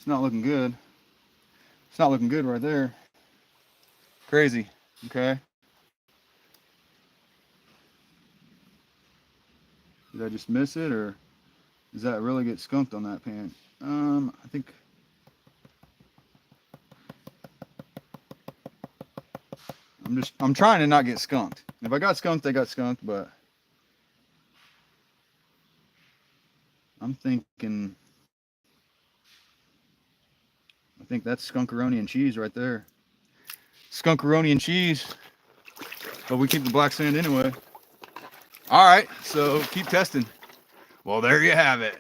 not looking good. It's not looking good right there. Crazy. Okay. Did I just miss it, or does that really get skunked on that pan? I think. I'm trying to not get skunked. If I got skunked, I got skunked, but I'm thinking, I think that's skunkaroni and cheese right there. Skunkaroni and cheese, but we keep the black sand anyway. All right, so keep testing. Well, there you have it.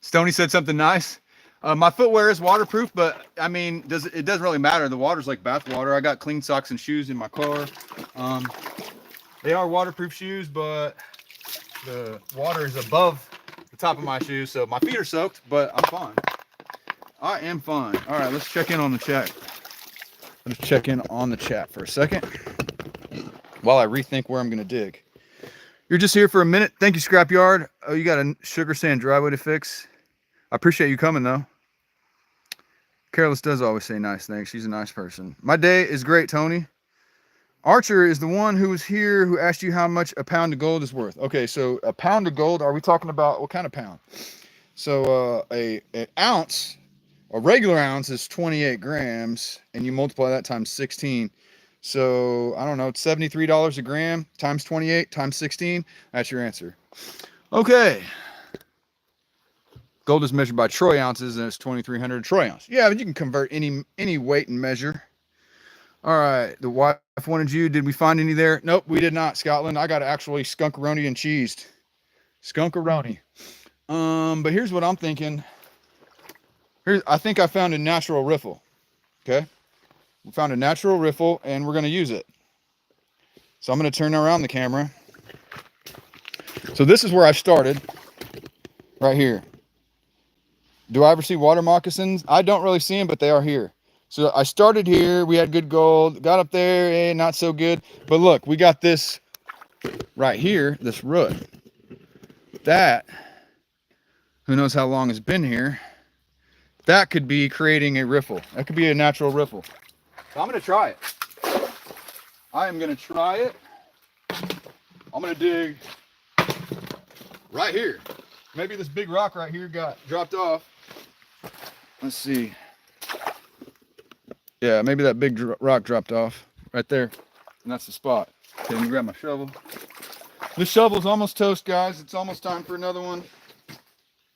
Stoney said something nice. My footwear is waterproof, but I mean, it doesn't really matter. The water's like bath water. I got clean socks and shoes in my car. They are waterproof shoes, but the water is above the top of my shoes, so my feet are soaked, but I'm fine. I am fine. All right, let's check in on the chat. Let's check in on the chat for a second while I rethink where I'm gonna dig. You're just here for a minute. Thank you, Scrapyard. Oh, you got a sugar sand driveway to fix. I appreciate you coming, though. Careless does always say nice things. She's a nice person. My day is great, Tony. Archer is the one who was here who asked you how much a pound of gold is worth. Okay, so a pound of gold, are we talking about what kind of pound? So an ounce, a regular ounce is 28 grams, and you multiply that times 16. So, I don't know, it's $73 a gram times 28 times 16. That's your answer. Okay. Gold is measured by troy ounces, and it's 2,300 troy ounce. Yeah, but you can convert any weight and measure. All right, the wife wanted you. Did we find any there? Nope, we did not, Scotland. I got actually skunkaroni and cheesed. Skunkaroni. But here's what I'm thinking. I think I found a natural riffle. Okay, we found a natural riffle, and we're going to use it. So I'm going to turn around the camera. So this is where I started, right here. Do I ever see water moccasins? I don't really see them, but they are here. So I started here. We had good gold. Got up there, not so good. But look, we got this right here, this root. That, who knows how long it's been here. That could be creating a riffle. That could be a natural riffle. So I'm going to try it. I am going to try it. I'm going to dig right here. Maybe this big rock right here got dropped off. Let's see. Yeah, maybe that big rock dropped off right there. And that's the spot. Okay, let me grab my shovel. This shovel's almost toast, guys. It's almost time for another one.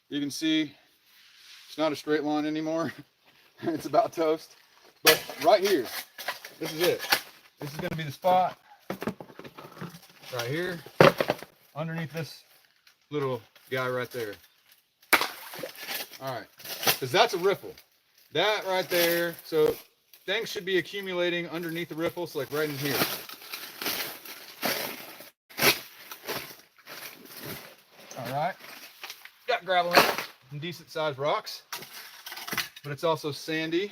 You can see it's not a straight line anymore. It's about toast. But right here, this is it. This is going to be the spot right here underneath this little guy right there. All right, because that's a riffle. That right there. So things should be accumulating underneath the riffle, so like right in here. All right, got gravel in it, some decent sized rocks. but it's also sandy.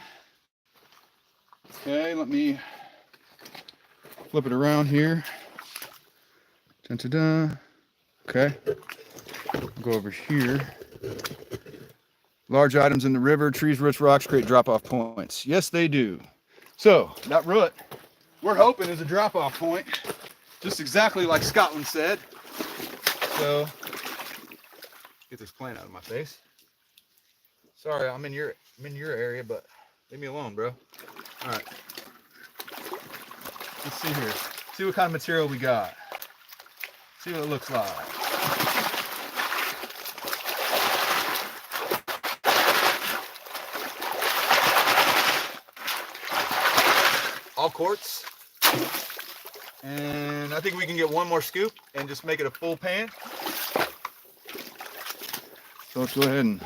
Okay, let me flip it around here. Dun, dun, dun. Okay, I'll go over here. Large items in the river, trees, roots, rocks create drop-off points. Yes, they do. So that root, we're hoping, is a drop-off point, just exactly like Scotland said. So get this plant out of my face. Sorry, I'm in your area, but leave me alone, bro. All right. Let's see here. See what kind of material we got. See what it looks like. All quartz. And I think we can get one more scoop and just make it a full pan. So let's go ahead and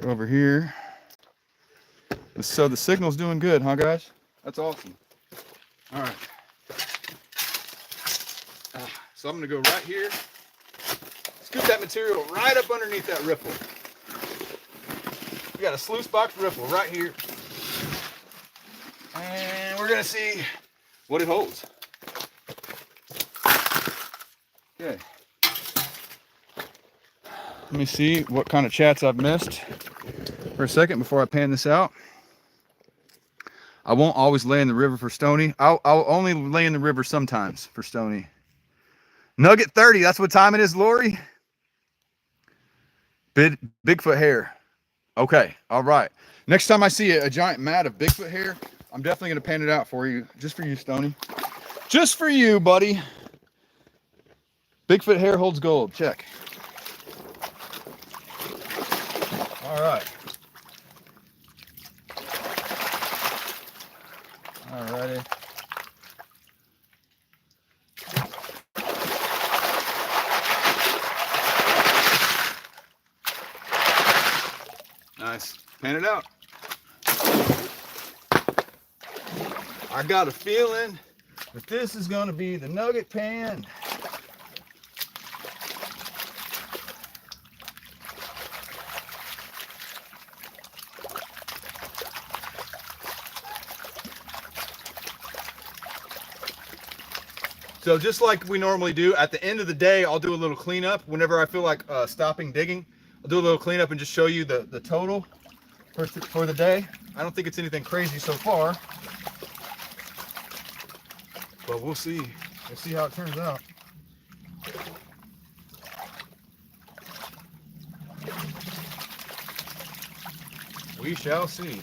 go over here. So the signal's doing good, huh, guys? That's awesome. All right. So I'm gonna go right here, scoop that material right up underneath that riffle. We got a sluice box riffle right here. And we're gonna see what it holds. Okay. Let me see what kind of chats I've missed for a second before I pan this out. I won't always lay in the river for Stony. I'll only lay in the river sometimes for Stony. Nugget 30, that's what time it is, Lori? Bigfoot hair. Okay, all right. Next time I see a giant mat of Bigfoot hair, I'm definitely gonna pan it out for you. Just for you, Stony. Just for you, buddy. Bigfoot hair holds gold, check. All right. All righty. Nice. Pan it out. I got a feeling that this is going to be the nugget pan. So just like we normally do, at the end of the day, I'll do a little cleanup. Whenever I feel like stopping digging, I'll do a little cleanup and just show you the total for the day. I don't think it's anything crazy so far, but we'll see. We'll see how it turns out. We shall see.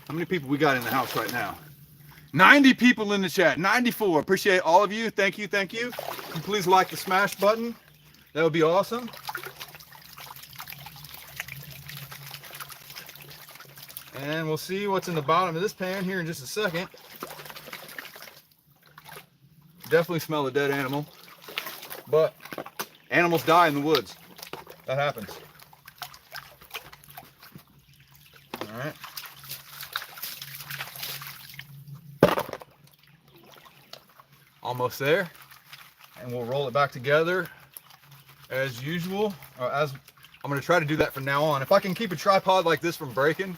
How many people we got in the house right now? 90 people in the chat. 94. Appreciate all of you. Thank you. Thank you. Can you please like the smash button? That would be awesome. And we'll see what's in the bottom of this pan here in just a second. Definitely smell a dead animal. But animals die in the woods. That happens. All right. Almost there, and we'll roll it back together as usual. As I'm going to try to do that from now on. If I can keep a tripod like this from breaking,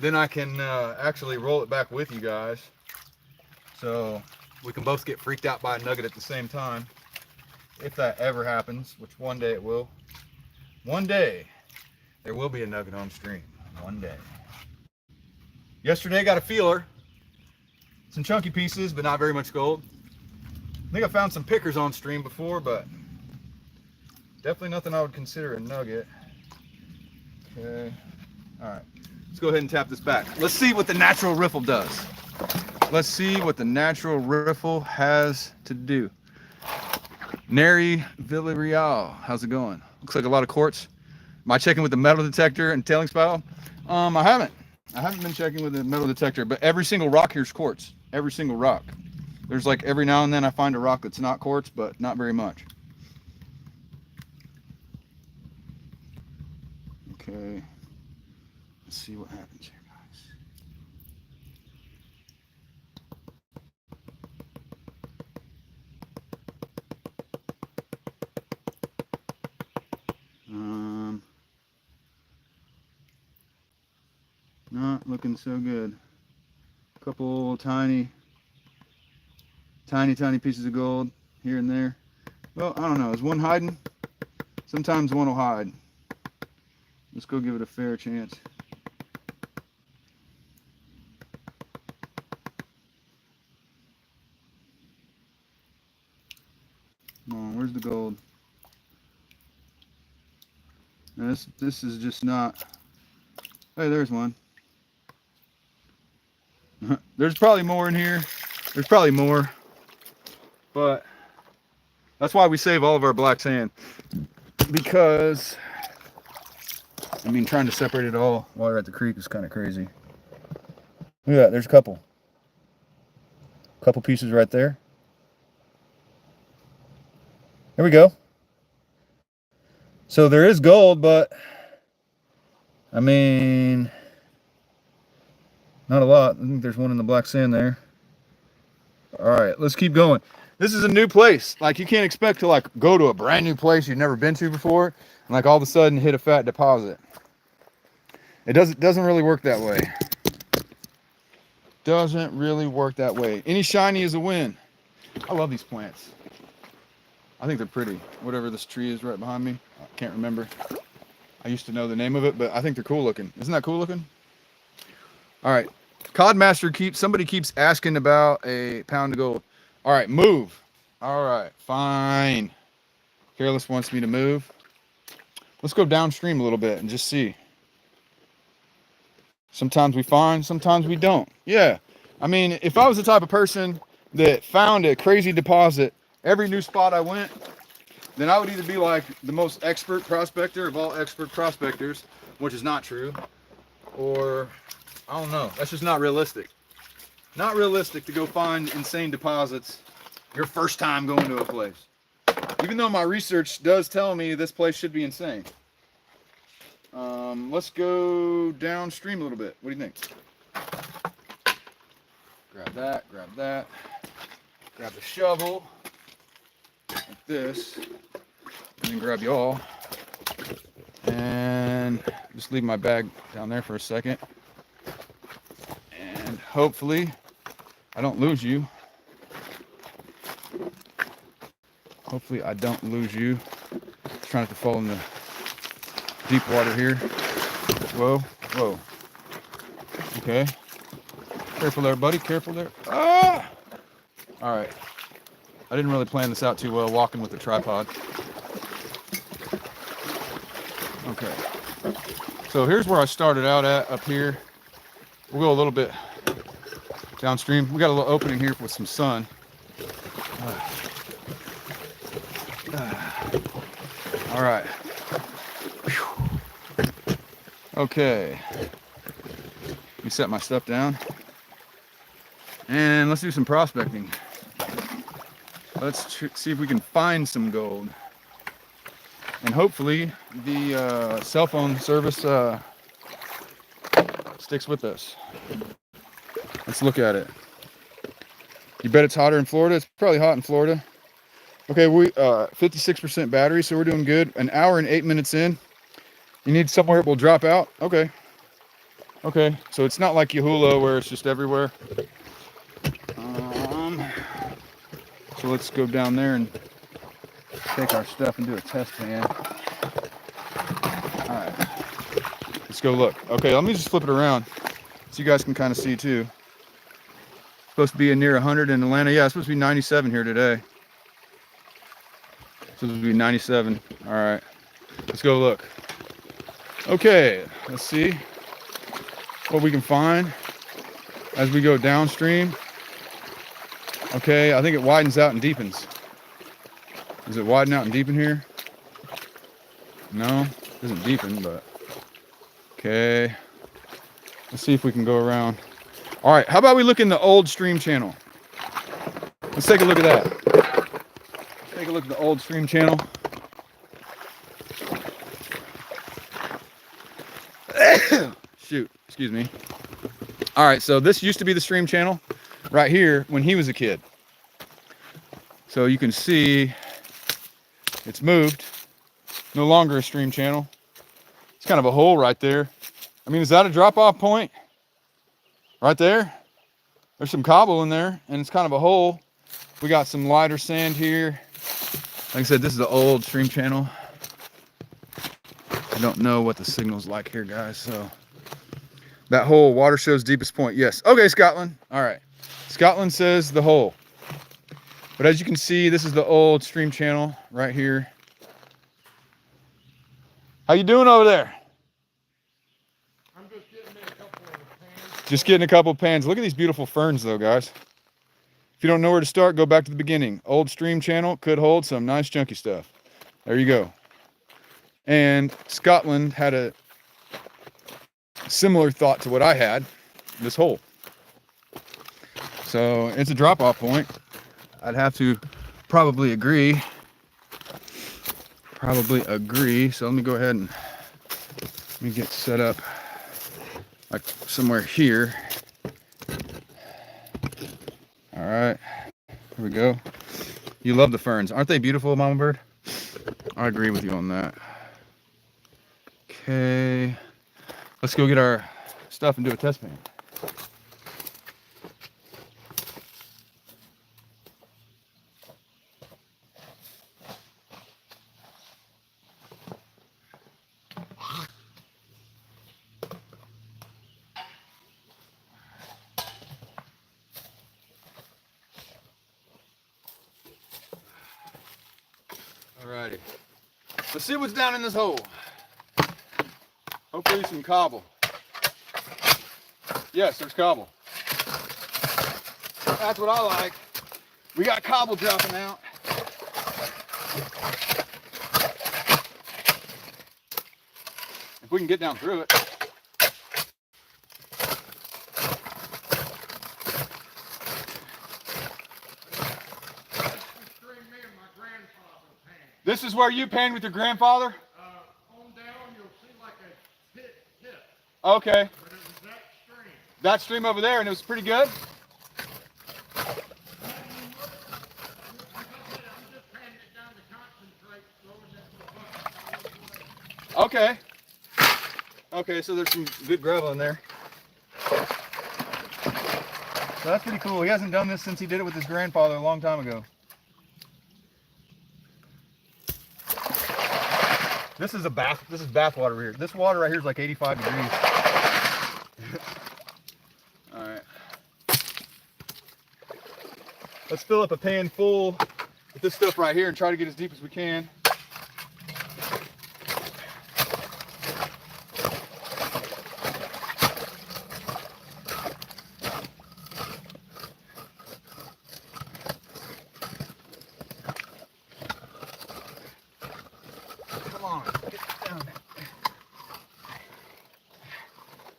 then I can actually roll it back with you guys, so we can both get freaked out by a nugget at the same time, if that ever happens, which one day it will. One day there will be a nugget on stream. One day. Yesterday got a feeler, some chunky pieces, but not very much gold. I think I found some pickers on stream before, but definitely nothing I would consider a nugget. Okay. All right. Let's go ahead and tap this back. Let's see what the natural riffle does. Let's see what the natural riffle has to do. Neri Villarreal, how's it going? Looks like a lot of quartz. Am I checking with the metal detector and tailing spiral? I haven't. I haven't been checking with the metal detector, but every single rock here is quartz. Every single rock. There's like every now and then I find a rock that's not quartz, but not very much. Okay. Let's see what happens here, guys. looking so good. A couple tiny pieces of gold here and there. Well, I don't know. Is one hiding? Sometimes one will hide. Let's go give it a fair chance. Come on, where's the gold? Now this is just not. Hey, there's one. There's probably more in here. There's probably more. But that's why we save all of our black sand. Because, I mean, trying to separate it all while we're at the creek is kind of crazy. Look at that, there's a couple. Couple pieces right there. There we go. So there is gold, but I mean, not a lot. I think there's one in the black sand there. All right, let's keep going. This is a new place. Like, you can't expect to like go to a brand new place you've never been to before and like all of a sudden hit a fat deposit. It doesn't really work that way. Doesn't really work that way. Any shiny is a win. I love these plants. I think they're pretty. Whatever this tree is right behind me, I can't remember. I used to know the name of it, but I think they're cool looking. Isn't that cool looking? All right, Codmaster somebody keeps asking about a pound of gold. All right, move. All right, fine. Careless wants me to move. Let's go downstream a little bit and just see. Sometimes we find, sometimes we don't. Yeah, I mean, if I was the type of person that found a crazy deposit every new spot I went, then I would either be like the most expert prospector of all expert prospectors, which is not true, or I don't know. That's just not realistic. Not realistic to go find insane deposits your first time going to a place. Even though my research does tell me this place should be insane. Let's go downstream a little bit. What do you think? Grab that, grab that. Grab the shovel, like this, and then grab y'all. And just leave my bag down there for a second. And hopefully I don't lose you. Hopefully I don't lose you. Trying not to fall in the deep water here. Whoa, whoa. Okay. Careful there, buddy. Careful there. Ah! All right. I didn't really plan this out too well, walking with the tripod. Okay. So here's where I started out at, up here. We'll go a little bit downstream. We got a little opening here with some sun. All right. Okay. Let me set my stuff down. And let's do some prospecting. Let's see if we can find some gold. And hopefully the cell phone service sticks with us. Let's look at it. You bet it's hotter in Florida? It's probably hot in Florida. Okay, we 56% battery, so we're doing good. An hour and 8 minutes in. You need somewhere it will drop out? Okay. Okay, so it's not like Yahula where it's just everywhere. So let's go down there and take our stuff and do a test pan. All right, let's go look. Okay, let me just flip it around so you guys can kind of see too. It's supposed to be near 100 in Atlanta. Yeah, it's supposed to be 97 here today. It's supposed to be 97. All right, let's go look. Okay, let's see what we can find as we go downstream. Okay, I think it widens out and deepens. Does it widen out and deepen here? No, it doesn't deepen, but okay. Let's see if we can go around. All right, how about we look in the old stream channel? Let's take a look at that. Take a look at the old stream channel. Shoot, excuse me. All right, so this used to be the stream channel right here when he was a kid. So you can see it's moved. No longer a stream channel. It's kind of a hole right there. I mean, is that a drop-off point? right there. There's some cobble in there, and it's kind of a hole. We got some lighter sand here. Like I said, this is the old stream channel. I don't know what the signal's like here, guys, so. That hole, water shows deepest point. Yes. Okay, Scotland. All right. Scotland says the hole. But as you can see, this is the old stream channel right here. How you doing over there? I'm just getting in a couple of pans. Just getting a couple pans. Look at these beautiful ferns, though, guys. If you don't know where to start, go back to the beginning. Old stream channel could hold some nice chunky stuff. There you go. And Scotland had a similar thought to what I had, this hole. So it's a drop-off point. I'd have to probably agree. So let me go ahead and let me get set up like somewhere here. All right, here we go. You love the ferns. Aren't they beautiful, Mama Bird? I agree with you on that. Okay. Let's go get our stuff and do a test pan. Alrighty. Let's see what's down in this hole. Hopefully some cobble. Yes, there's cobble. That's what I like. We got cobble dropping out. If we can get down through it. This is where you panned with your grandfather? On down, you'll see like a pit. Okay. But it was that stream. That stream over there, and it was pretty good? Okay. Okay, so there's some good gravel in there. So that's pretty cool. He hasn't done this since he did it with his grandfather a long time ago. This is bath water here. This water right here is like 85 degrees. All right. Let's fill up a pan full with this stuff right here and try to get as deep as we can.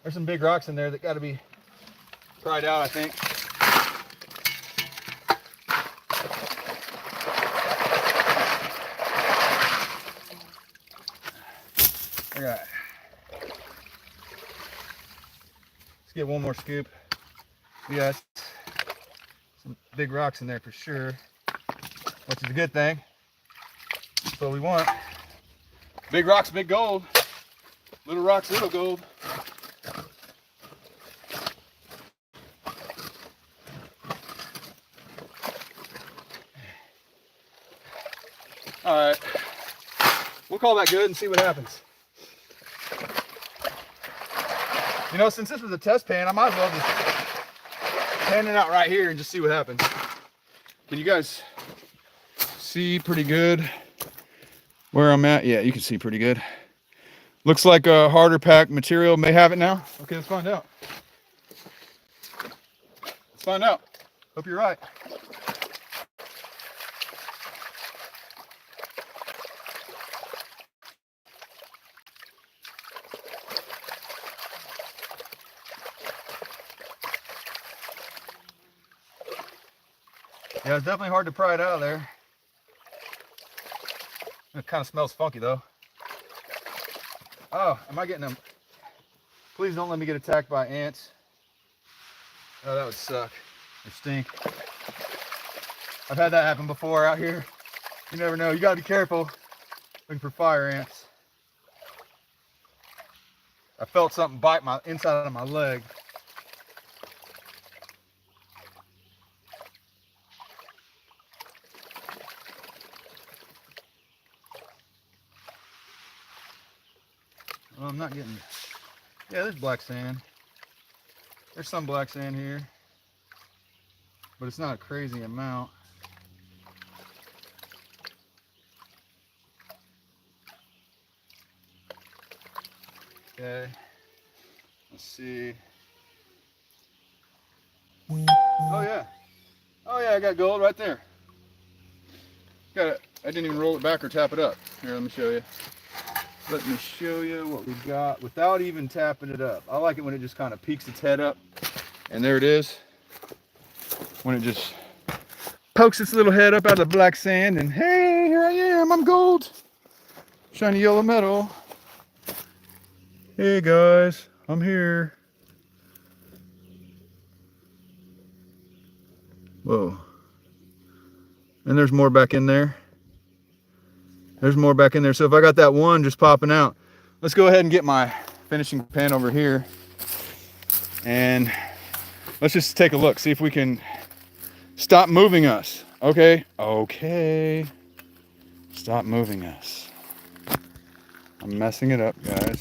There's some big rocks in there that got to be pried out, I think. All right. Let's get one more scoop. We got some big rocks in there for sure, which is a good thing. That's what we want. Big rocks, big gold. Little rocks, little gold. All right, we'll call that good and see what happens. You know, since this was a test pan, I might as well just pan it out right here and just see what happens. Can you guys see pretty good where I'm at? Yeah, you can see pretty good. Looks like a harder packed material may have it now. Okay, let's find out. Let's find out. Hope you're right. Yeah, it's definitely hard to pry it out of there. It kind of smells funky though. Oh, am I getting them? Please don't let me get attacked by ants. Oh, that would suck. Or stink. I've had that happen before out here. You never know. You gotta be careful looking for fire ants. I felt something bite my inside of my leg. Well, I'm not getting, yeah, there's black sand. There's some black sand here, but it's not a crazy amount. Okay, let's see. Oh yeah, I got gold right there. Got it. I didn't even roll it back or tap it up. Here, let me show you. Let me show you what we got without even tapping it up. I like it when it just kind of peeks its head up. And there it is. When it just pokes its little head up out of the black sand and hey, here I am, I'm gold. Shiny yellow metal. Hey guys, I'm here. Whoa. And there's more back in there. There's more back in there. So if I got that one just popping out, let's go ahead and get my finishing pen over here. And let's just take a look, see if we can stop moving us. Okay, okay. Stop moving us. I'm messing it up, guys.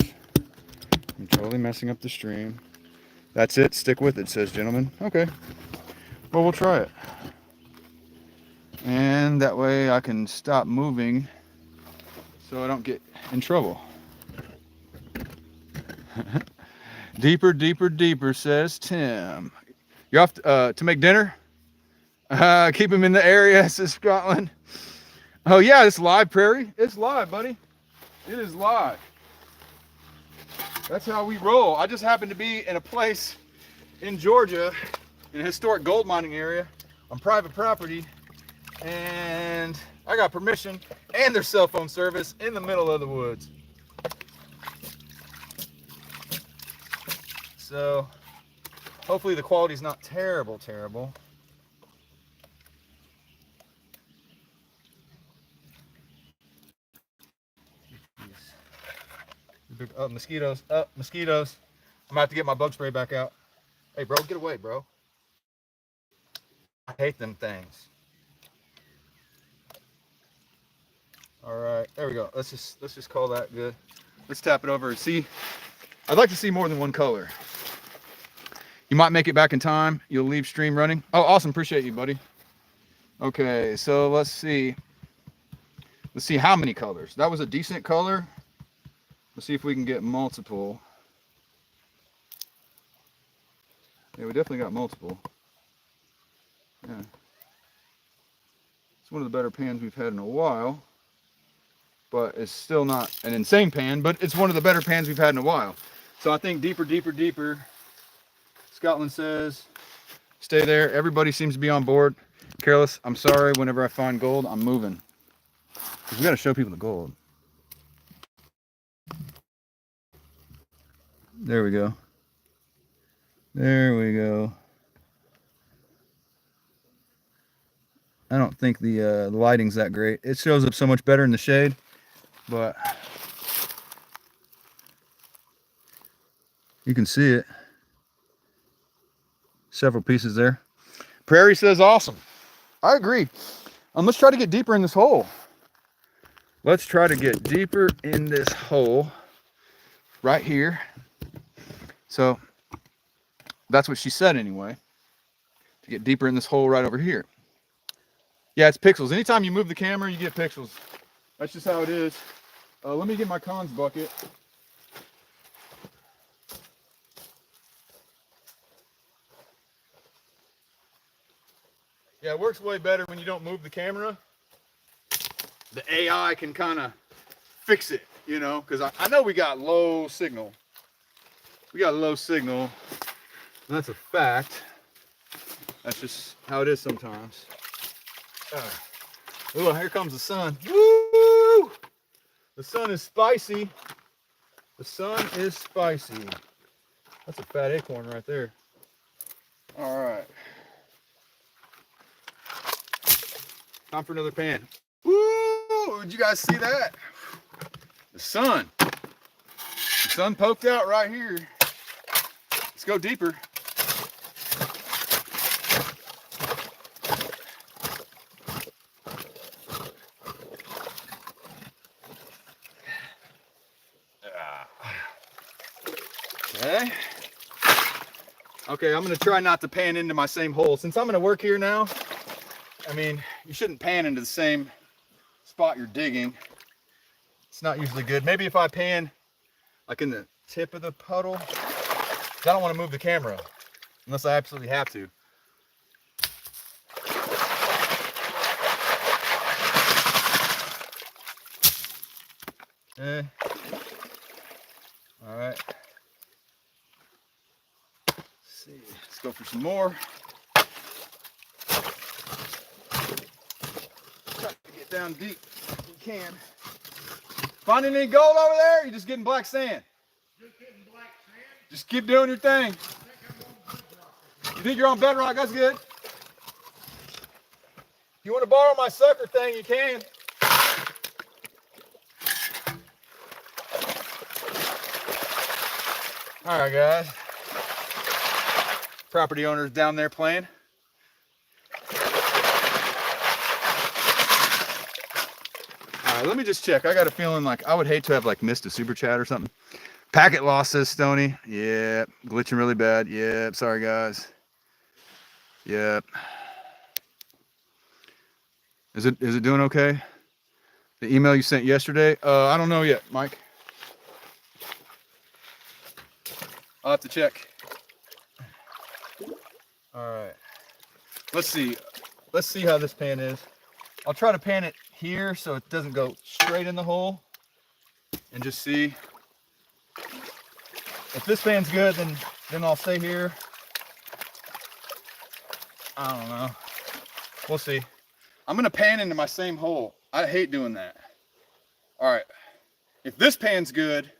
I'm totally messing up the stream. That's it, stick with it, says gentleman. Okay, well, we'll try it. And that way I can stop moving so I don't get in trouble. Deeper, deeper, deeper, says Tim. You're off to make dinner? Keep him in the area, says Scotland. Oh yeah, it's live, Prairie. It's live, buddy. It is live. That's how we roll. I just happen to be in a place in Georgia, in a historic gold mining area, on private property, and I got permission and there's cell phone service in the middle of the woods. So hopefully the quality's not terrible. Oh, mosquitoes. Oh, mosquitoes. I'm gonna have to get my bug spray back out. Hey, bro, get away, bro. I hate them things. All right, there we go. Let's just call that good. Let's tap it over and see. I'd like to see more than one color. You might make it back in time. You'll leave stream running. Oh, awesome. Appreciate you, buddy. Okay, so let's see. Let's see how many colors. That was a decent color. Let's see if we can get multiple. Yeah, we definitely got multiple. Yeah. It's one of the better pans we've had in a while. But it's still not an insane pan, but it's one of the better pans we've had in a while. So I think deeper, deeper, deeper. Scotland says, stay there. Everybody seems to be on board. Careless, I'm sorry, whenever I find gold, I'm moving. Because we got to show people the gold. There we go. There we go. I don't think the lighting's that great. It shows up so much better in the shade, but you can see it. Several pieces there. Prairie says awesome. I agree. Let's try to get deeper in this hole. Let's try to get deeper in this hole right here. So that's what she said anyway. To get deeper in this hole right over here. Yeah, it's pixels. Anytime you move the camera, you get pixels. That's just how it is. Let me get my cons bucket. Yeah, it works way better when you don't move the camera. The AI can kind of fix it, you know, because I know we got low signal. We got low signal. And that's a fact. That's just how it is sometimes. Oh, here comes the sun. Woo! The sun is spicy. The sun is spicy. That's a fat acorn right there. All right. Time for another pan. Woo! Did you guys see that? The sun. The sun poked out right here. Let's go deeper. Okay. Okay, I'm gonna try not to pan into my same hole. Since I'm gonna work here now, I mean, you shouldn't pan into the same spot you're digging. It's not usually good. Maybe if I pan like in the tip of the puddle, 'cause I don't want to move the camera unless I absolutely have to. Okay. All right. Let's see. Let's go for some more. Try to get down deep if we can. Finding any gold over there? Or you just getting black sand? Just getting black sand. Just keep doing your thing. You think you're on bedrock? That's good. If you want to borrow my sucker thing, you can. All right, guys. Property owners down there playing. All right, let me just check. I got a feeling like I would hate to have like missed a super chat or something. Packet loss, says Stony. Yep. Glitching really bad. Yep. Sorry, guys. Yep. Is it doing okay? The email you sent yesterday? I don't know yet, Mike. I'll have to check. All right. Let's see. Let's see how this pan is. I'll try to pan it here so it doesn't go straight in the hole, and just see. If this pan's good, then I'll stay here. I don't know. We'll see. I'm gonna pan into my same hole. I hate doing that. All right. If this pan's good,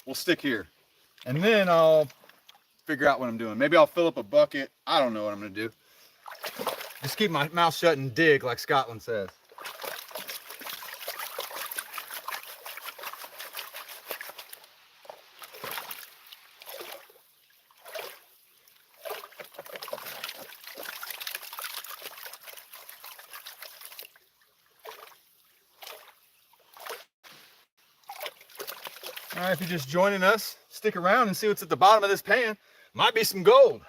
we'll stick here. And then I'll figure out what I'm doing. Maybe I'll fill up a bucket. I don't know what I'm gonna do. Just keep my mouth shut and dig, like Scotland says. All right, if you're just joining us, stick around and see what's at the bottom of this pan. Might be some gold.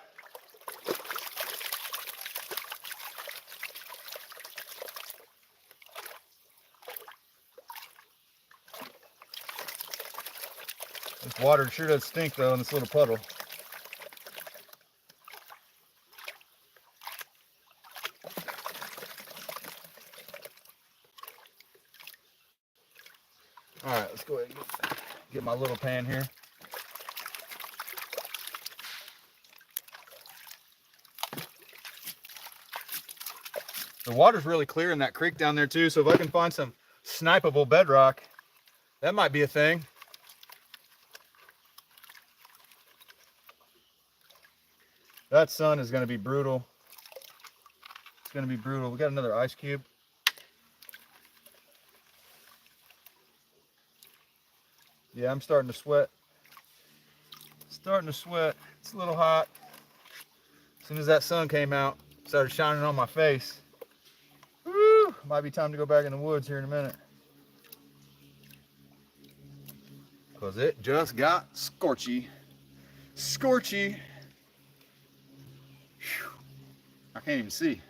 This water sure does stink though in this little puddle. All right, let's go ahead and get my little pan here. The water's really clear in that creek down there too, so if I can find some snipeable bedrock, that might be a thing. That sun is going to be brutal. It's going to be brutal. We got another ice cube. Yeah, I'm starting to sweat. Starting to sweat. It's a little hot. As soon as that sun came out, started shining on my face. Woo! Might be time to go back in the woods here in a minute. Because it just got scorchy. Scorchy. Whew. I can't even see.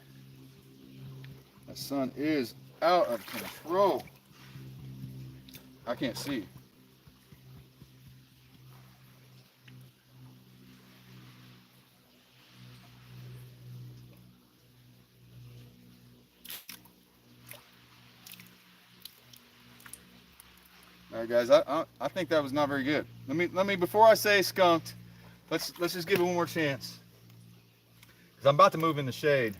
The sun is out of control. I can't see. All right, guys. I think that was not very good. Let me before I say skunked, let's just give it one more chance. Cause I'm about to move in the shade.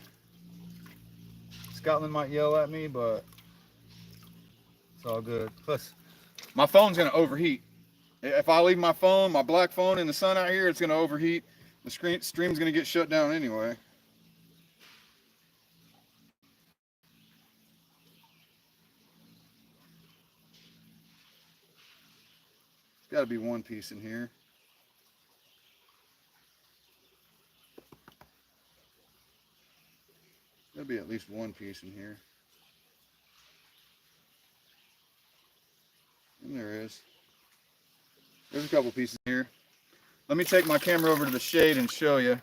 Scotland might yell at me, but it's all good. Plus, my phone's gonna overheat. If I leave my phone, my black phone, in the sun out here, it's gonna overheat. The stream's gonna get shut down anyway. Got to be one piece in here. Got to be at least one piece in here. And there is. There's a couple pieces here. Let me take my camera over to the shade and show you.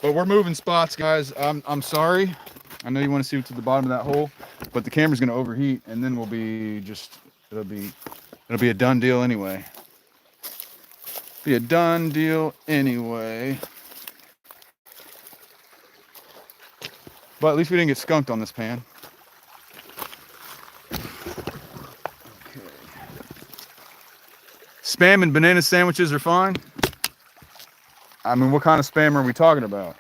But we're moving spots, guys. I'm sorry. I know you want to see what's at the bottom of that hole, but the camera's gonna overheat, and then we'll be just it'll be a done deal anyway. Be a done deal anyway. But at least we didn't get skunked on this pan. Okay. Spam and banana sandwiches are fine. I mean, what kind of spam are we talking about?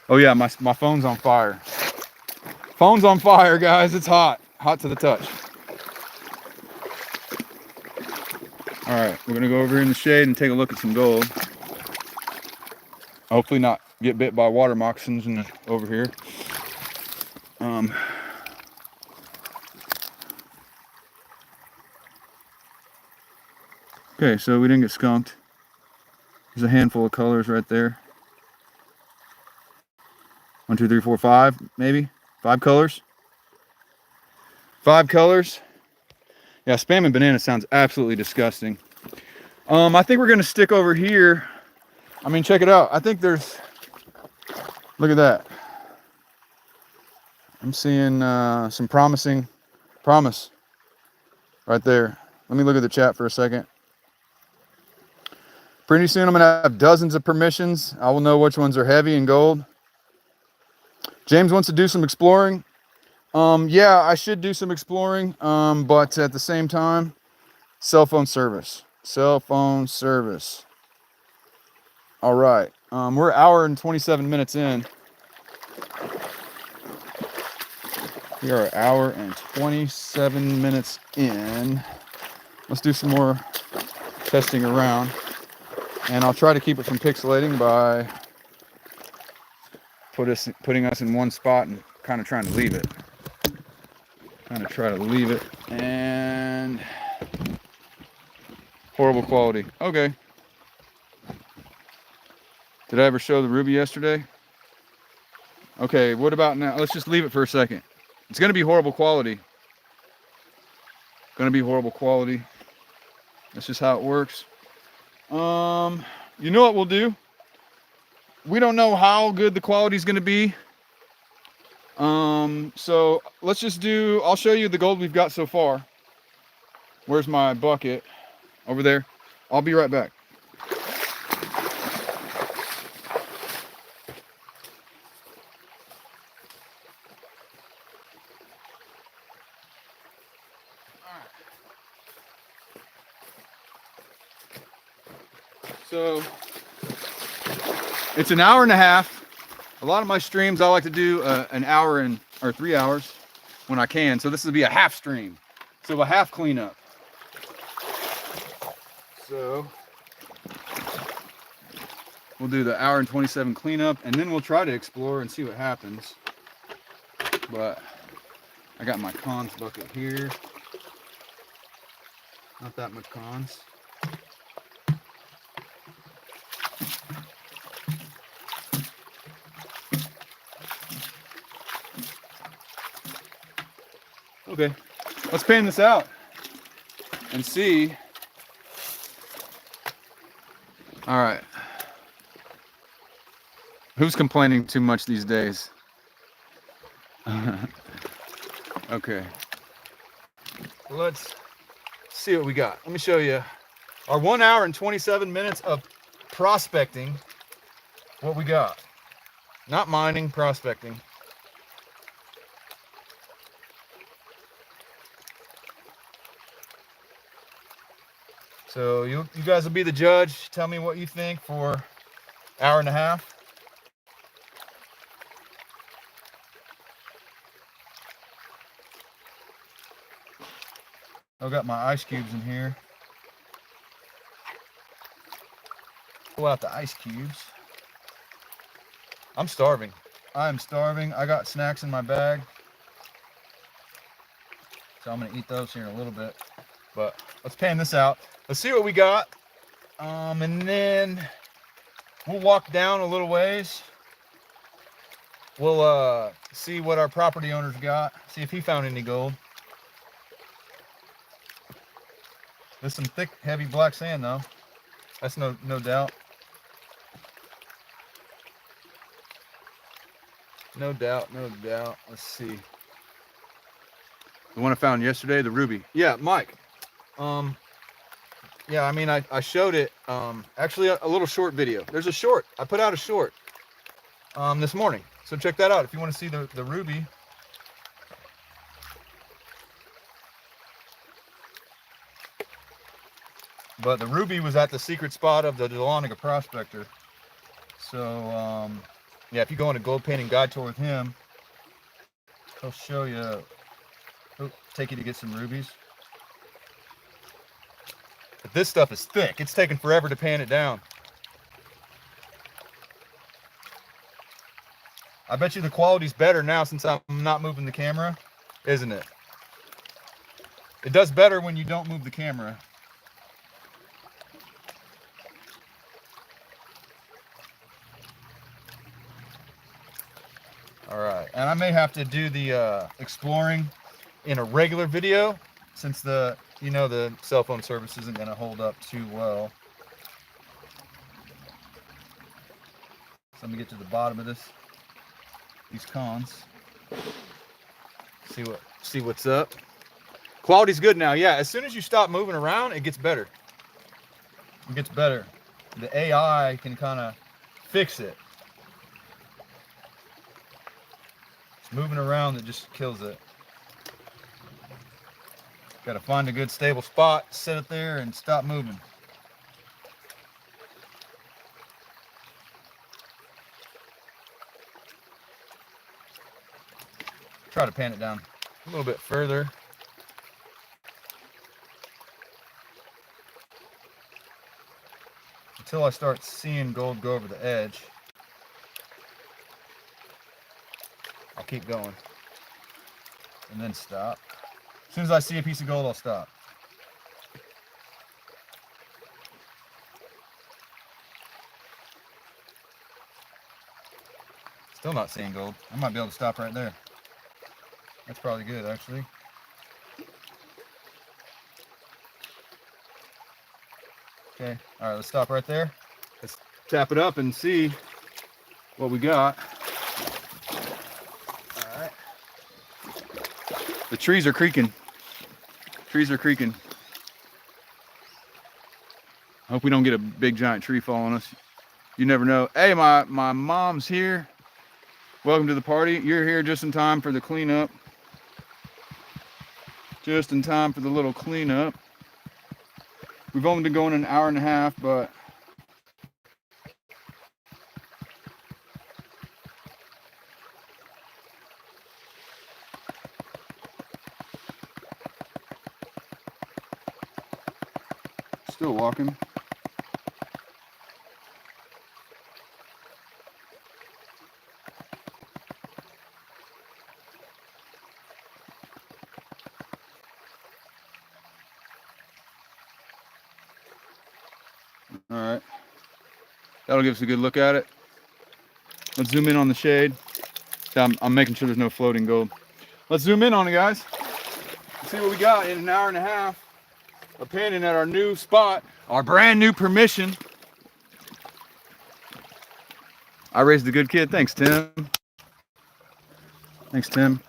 Oh yeah, my phone's on fire. Phone's on fire, guys. It's hot. Hot to the touch. All right, we're gonna go over here in the shade and take a look at some gold. Hopefully not get bit by water moccasins over here. Okay, so we didn't get skunked. There's a handful of colors right there. 1, 2, 3, 4, 5, maybe 5 colors. 5 colors. Yeah, spam and banana sounds absolutely disgusting. I think we're gonna stick over here. I mean, check it out. I think there's. Look at that. I'm seeing some promise right there. Let me look at the chat for a second. Pretty soon I'm gonna have dozens of permissions. I will know which ones are heavy and gold. James wants to do some exploring. Yeah, I should do some exploring, but at the same time, cell phone service. Cell phone service. All right, we're an hour and 27 minutes in. We are an hour and 27 minutes in. Let's do some more testing around. And I'll try to keep it from pixelating by putting us in one spot and kind of trying to leave it. And horrible quality. Okay. Did I ever show the ruby yesterday? Okay, what about now? Let's just leave it for a second. It's gonna be horrible quality. That's just how it works. You know what we'll do? We don't know how good the quality is going to be. So let's just do, I'll show you the gold we've got so far. Where's my bucket? Over there. I'll be right back. So it's an hour and a half. A lot of my streams I like to do an hour or 3 hours when I can. So this will be a half stream. So a half cleanup. So we'll do the hour and 27 cleanup, and then we'll try to explore and see what happens. But I got my cons bucket here. Not that much cons. Okay, let's pan this out and see. All right. Who's complaining too much these days? Okay. Let's see what we got. Let me show you our 1 hour and 27 minutes of prospecting. What we got. Not mining, prospecting. So you guys will be the judge. Tell me what you think for hour and a half. I've got my ice cubes in here. Pull out the ice cubes. I'm starving. I am starving. I got snacks in my bag. So I'm gonna eat those here in a little bit. But let's pan this out. Let's see what we got. And then we'll walk down a little ways. We'll see what our property owner's got. See if he found any gold. There's some thick, heavy black sand though. That's no doubt. No doubt, no doubt. Let's see. The one I found yesterday, the ruby. Yeah, Mike. Yeah, I mean, I showed it. Actually, a little short video. There's a short. I put out a short this morning. So check that out if you want to see the ruby. But the ruby was at the secret spot of the Dahlonega Prospector. So, yeah, if you go on a gold painting guide tour with him, he'll show you, he'll take you to get some rubies. But this stuff is thick. It's taking forever to pan it down. I bet you the quality's better now since I'm not moving the camera, isn't it? It does better when you don't move the camera. All right, and I may have to do the exploring in a regular video since the cell phone service isn't going to hold up too well. So let me get to the bottom of these cons. See what's up. Quality's good now. Yeah, as soon as you stop moving around, it gets better. It gets better. The AI can kind of fix it. It's moving around that just kills it. Got to find a good stable spot, sit it there, and stop moving. Try to pan it down a little bit further. Until I start seeing gold go over the edge. I'll keep going. And then stop. As soon as I see a piece of gold, I'll stop. Still not seeing gold. I might be able to stop right there. That's probably good, actually. Okay, all right, let's stop right there. Let's tap it up and see what we got. All right. The trees are creaking. Trees are creaking. I hope we don't get a big giant tree fall on us. You never know. Hey, my mom's here. Welcome to the party. You're here just in time for the cleanup. Just in time for the little cleanup. We've only been going an hour and a half, but still walking. All right, that'll give us a good look at it. Let's zoom in on the shade. I'm making sure there's no floating gold. Let's zoom in on it, guys. See what we got in an hour and a half of panning at our new spot, our brand new permission. I raised a good kid. Thanks, Tim. Thanks, Tim.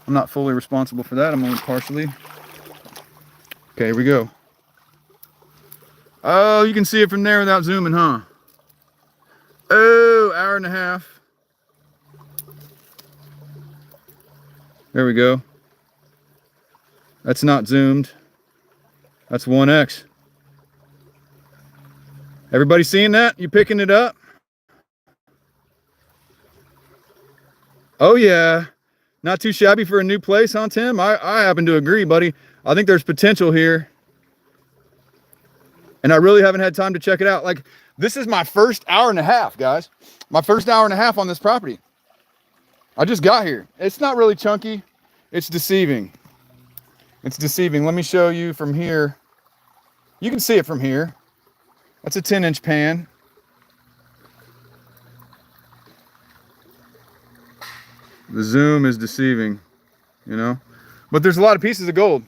I'm not fully responsible for that. I'm only partially. Okay, here we go. Oh, you can see it from there without zooming, huh? Oh, hour and a half. There we go. That's not zoomed. That's 1x. Everybody seeing that? You picking it up? Oh yeah. Not too shabby for a new place, huh, Tim? I happen to agree, buddy. I think there's potential here. And I really haven't had time to check it out. Like, this is my first hour and a half, guys. My first hour and a half on this property. I just got here. It's not really chunky. It's deceiving. It's deceiving. Let me show you from here. You can see it from here. That's a 10-inch pan. The zoom is deceiving, you know. But there's a lot of pieces of gold.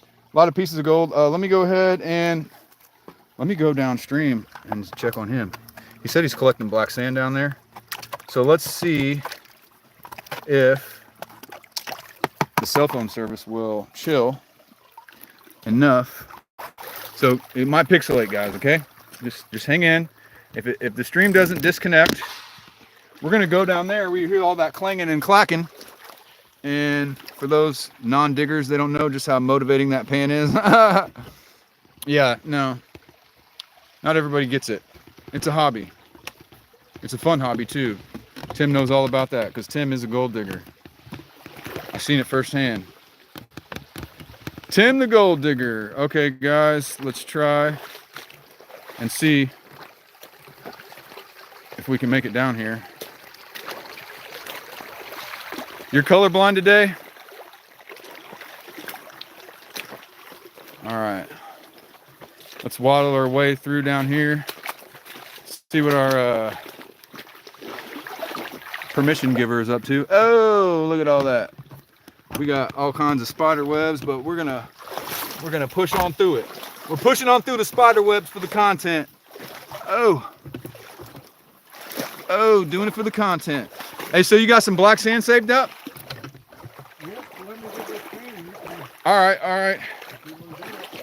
A lot of pieces of gold. Let me go ahead and Let me go downstream and check on him. He said he's collecting black sand down there. So let's see if the cell phone service will chill enough. So it might pixelate, guys, okay? Just hang in. If the stream doesn't disconnect, we're gonna go down there. We hear all that clanging and clacking. And for those non-diggers, they don't know just how motivating that pan is. Yeah, no. Not everybody gets it. It's a hobby. It's a fun hobby too. Tim knows all about that because Tim is a gold digger. I've seen it firsthand. Tim the gold digger. Okay, guys, let's try and see if we can make it down here. You're colorblind today? All right. Let's waddle our way through down here. See what our permission giver is up to. Oh, look at all that. We got all kinds of spider webs, but we're gonna push on through it. We're pushing on through the spider webs for the content. Oh, doing it for the content. Hey, so you got some black sand saved up? Yep, let me get this can. All right.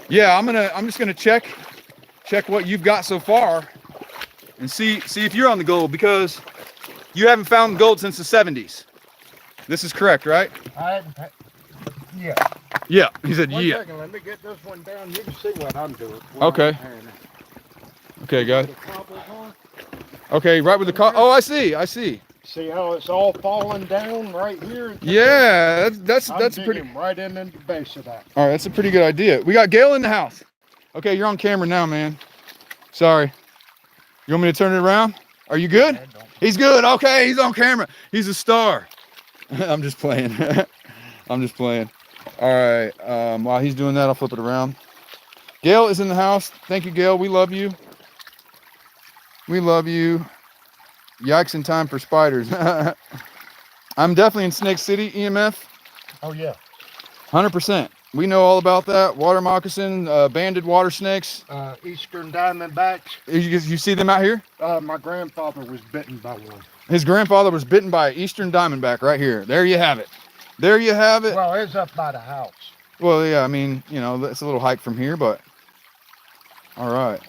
Yeah, I'm just gonna check what you've got so far and see if you're on the gold, because you haven't found gold since the 70s. This is correct, right? Yeah. Yeah, he said One yeah. second, let me get this one down. You can see what I'm doing. Okay. Okay, guys. The cobble's on. Okay, right with the oh, I see. See how it's all falling down right here? Yeah, that's I'm pretty. digging right in the base of that. All right, that's a pretty good idea. We got Gail in the house. Okay, you're on camera now, man. Sorry. You want me to turn it around? Are you good? He's good. Okay, he's on camera. He's a star. I'm just playing. I'm just playing. All right. While he's doing that, I'll flip it around. Gail is in the house. Thank you, Gail. We love you. We love you. Yikes in time for spiders. I'm definitely in Snake City, EMF. Oh, yeah. 100%. We know all about that. Water moccasin, banded water snakes. Eastern diamondbacks. You see them out here? My grandfather was bitten by one. His grandfather was bitten by an Eastern diamondback right here. There you have it. There you have it. Well, it's up by the house. Well, yeah, I mean, you know, it's a little hike from here, but all right.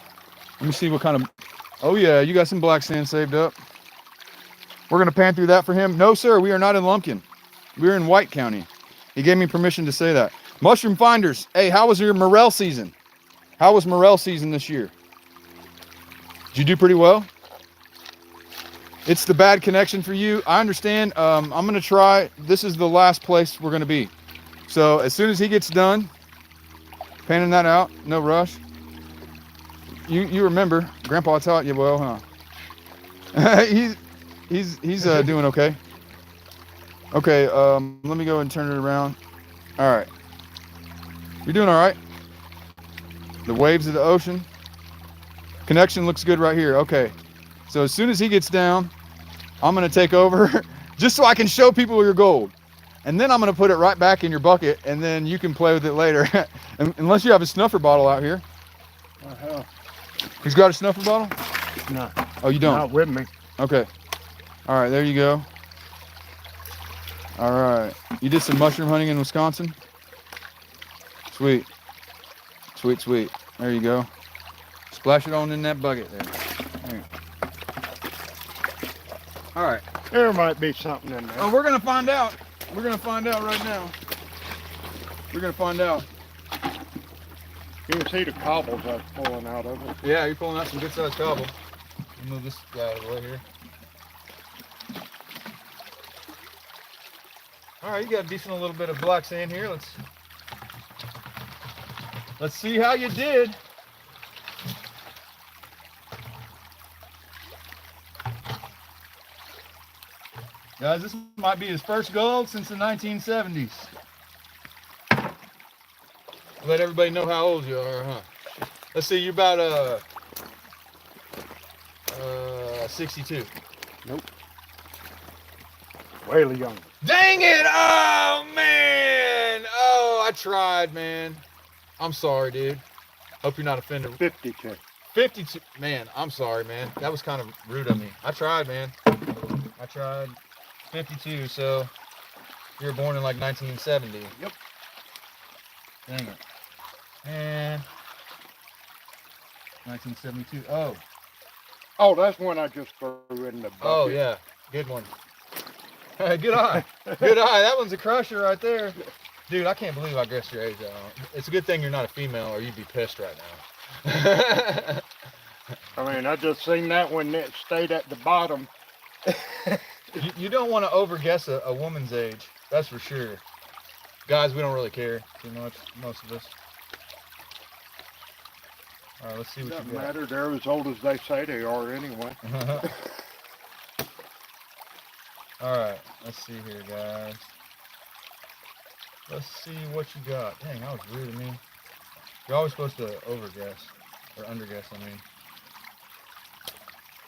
Let me see what kind of, oh yeah, you got some black sand saved up. We're going to pan through that for him. No, sir, we are not in Lumpkin. We're in White County. He gave me permission to say that. Mushroom finders, hey, how was your morel season? How was morel season this year? Did you do pretty well? It's the bad connection for you. I understand. I'm going to try. This is the last place we're going to be. So as soon as he gets done panning that out, no rush. You remember, Grandpa taught you well, huh? He's doing okay. Okay, let me go and turn it around. All right. You're doing all right. The waves of the ocean. Connection looks good right here. Okay. So as soon as he gets down, I'm going to take over just so I can show people your gold. And then I'm going to put it right back in your bucket, and then you can play with it later. Unless you have a snuffer bottle out here. He's got a snuffer bottle? No. Oh, you don't? Not with me. Okay. All right, there you go. All right. You did some mushroom hunting in Wisconsin? Sweet. Sweet, sweet. There you go. Splash it on in that bucket there. All right. There might be something in there. Oh, we're going to find out. We're going to find out right now. We're going to find out. You can see the cobbles I was pulling out of it. Yeah, you're pulling out some good sized cobble. Let me move this guy out of the way here. All right, you got a decent little bit of black sand here. Let's see how you did. Guys, this might be his first gold since the 1970s. Let everybody know how old you are, huh? Let's see, you're about 62. Nope. Way young. Dang it! Oh man! Oh, I tried, man. I'm sorry, dude. Hope you're not offended. 52. 52. Man, I'm sorry, man. That was kind of rude of me. I tried, man. I tried. 52. So you were born in like 1970. Yep. Dang it. And 1972. Oh. Oh, that's one I just threw in the bucket. Oh yeah. Good one. Good eye. Good eye. That one's a crusher right there. Dude, I can't believe I guessed your age. It's a good thing you're not a female, or you'd be pissed right now. I mean, I just seen that one that stayed at the bottom. You don't want to overguess a woman's age. That's for sure. Guys, we don't really care too much, most of us. All right, let's see what Doesn't you got. matter. They're as old as they say they are anyway. All right, let's see here, guys. Let's see what you got. Dang, that was rude of me. You're always supposed to overguess, or underguess, I mean.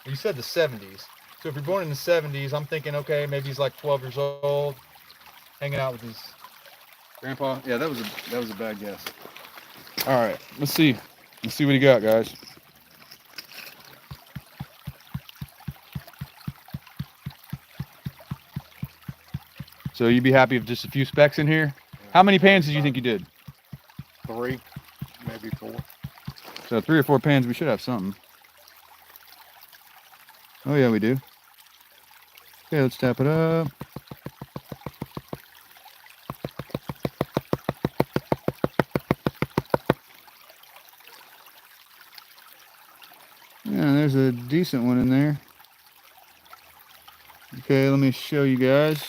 You said the 70s. So if you're born in the 70s, I'm thinking, okay, maybe he's like 12 years old, hanging out with his grandpa. Yeah, that was a bad guess. All right, let's see. Let's see what you got, guys. So you'd be happy with just a few specks in here? How many pans did you think you did? 3, maybe 4. So 3 or 4 pans, we should have something. Oh yeah, we do. Okay, let's tap it up. Yeah, there's a decent one in there. Okay, let me show you guys.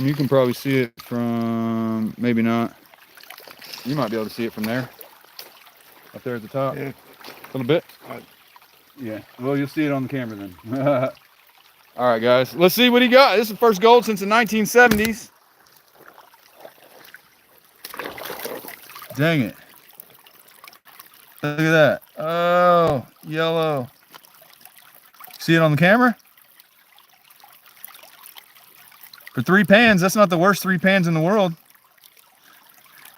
You can probably see it from, maybe not. You might be able to see it from there. Up there at the top. Yeah. A little bit. Yeah. Well, you'll see it on the camera then. All right, guys. Let's see what he got. This is the first gold since the 1970s. Dang it. Look at that. Oh, yellow. See it on the camera? For 3 pans, that's not the worst 3 pans in the world.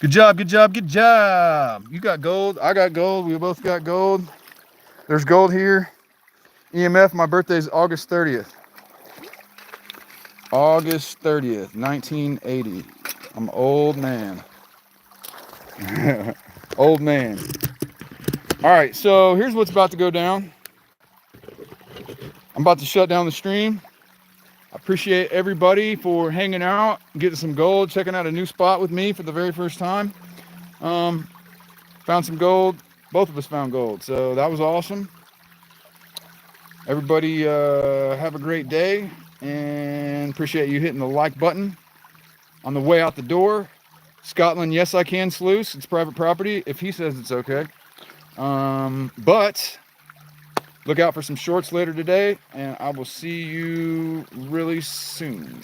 Good job, good job, good job. You got gold, I got gold, we both got gold. There's gold here. EMF, my birthday is August 30th. August 30th, 1980. I'm an old man. Old man. All right, so here's what's about to go down. I'm about to shut down the stream. I appreciate everybody for hanging out, getting some gold, checking out a new spot with me for the very first time. Found some gold. Both of us found gold, so that was awesome. Everybody have a great day, and appreciate you hitting the like button on the way out the door. Scotland, yes I can sluice. It's private property if he says it's okay. But look out for some shorts later today, and I will see you really soon.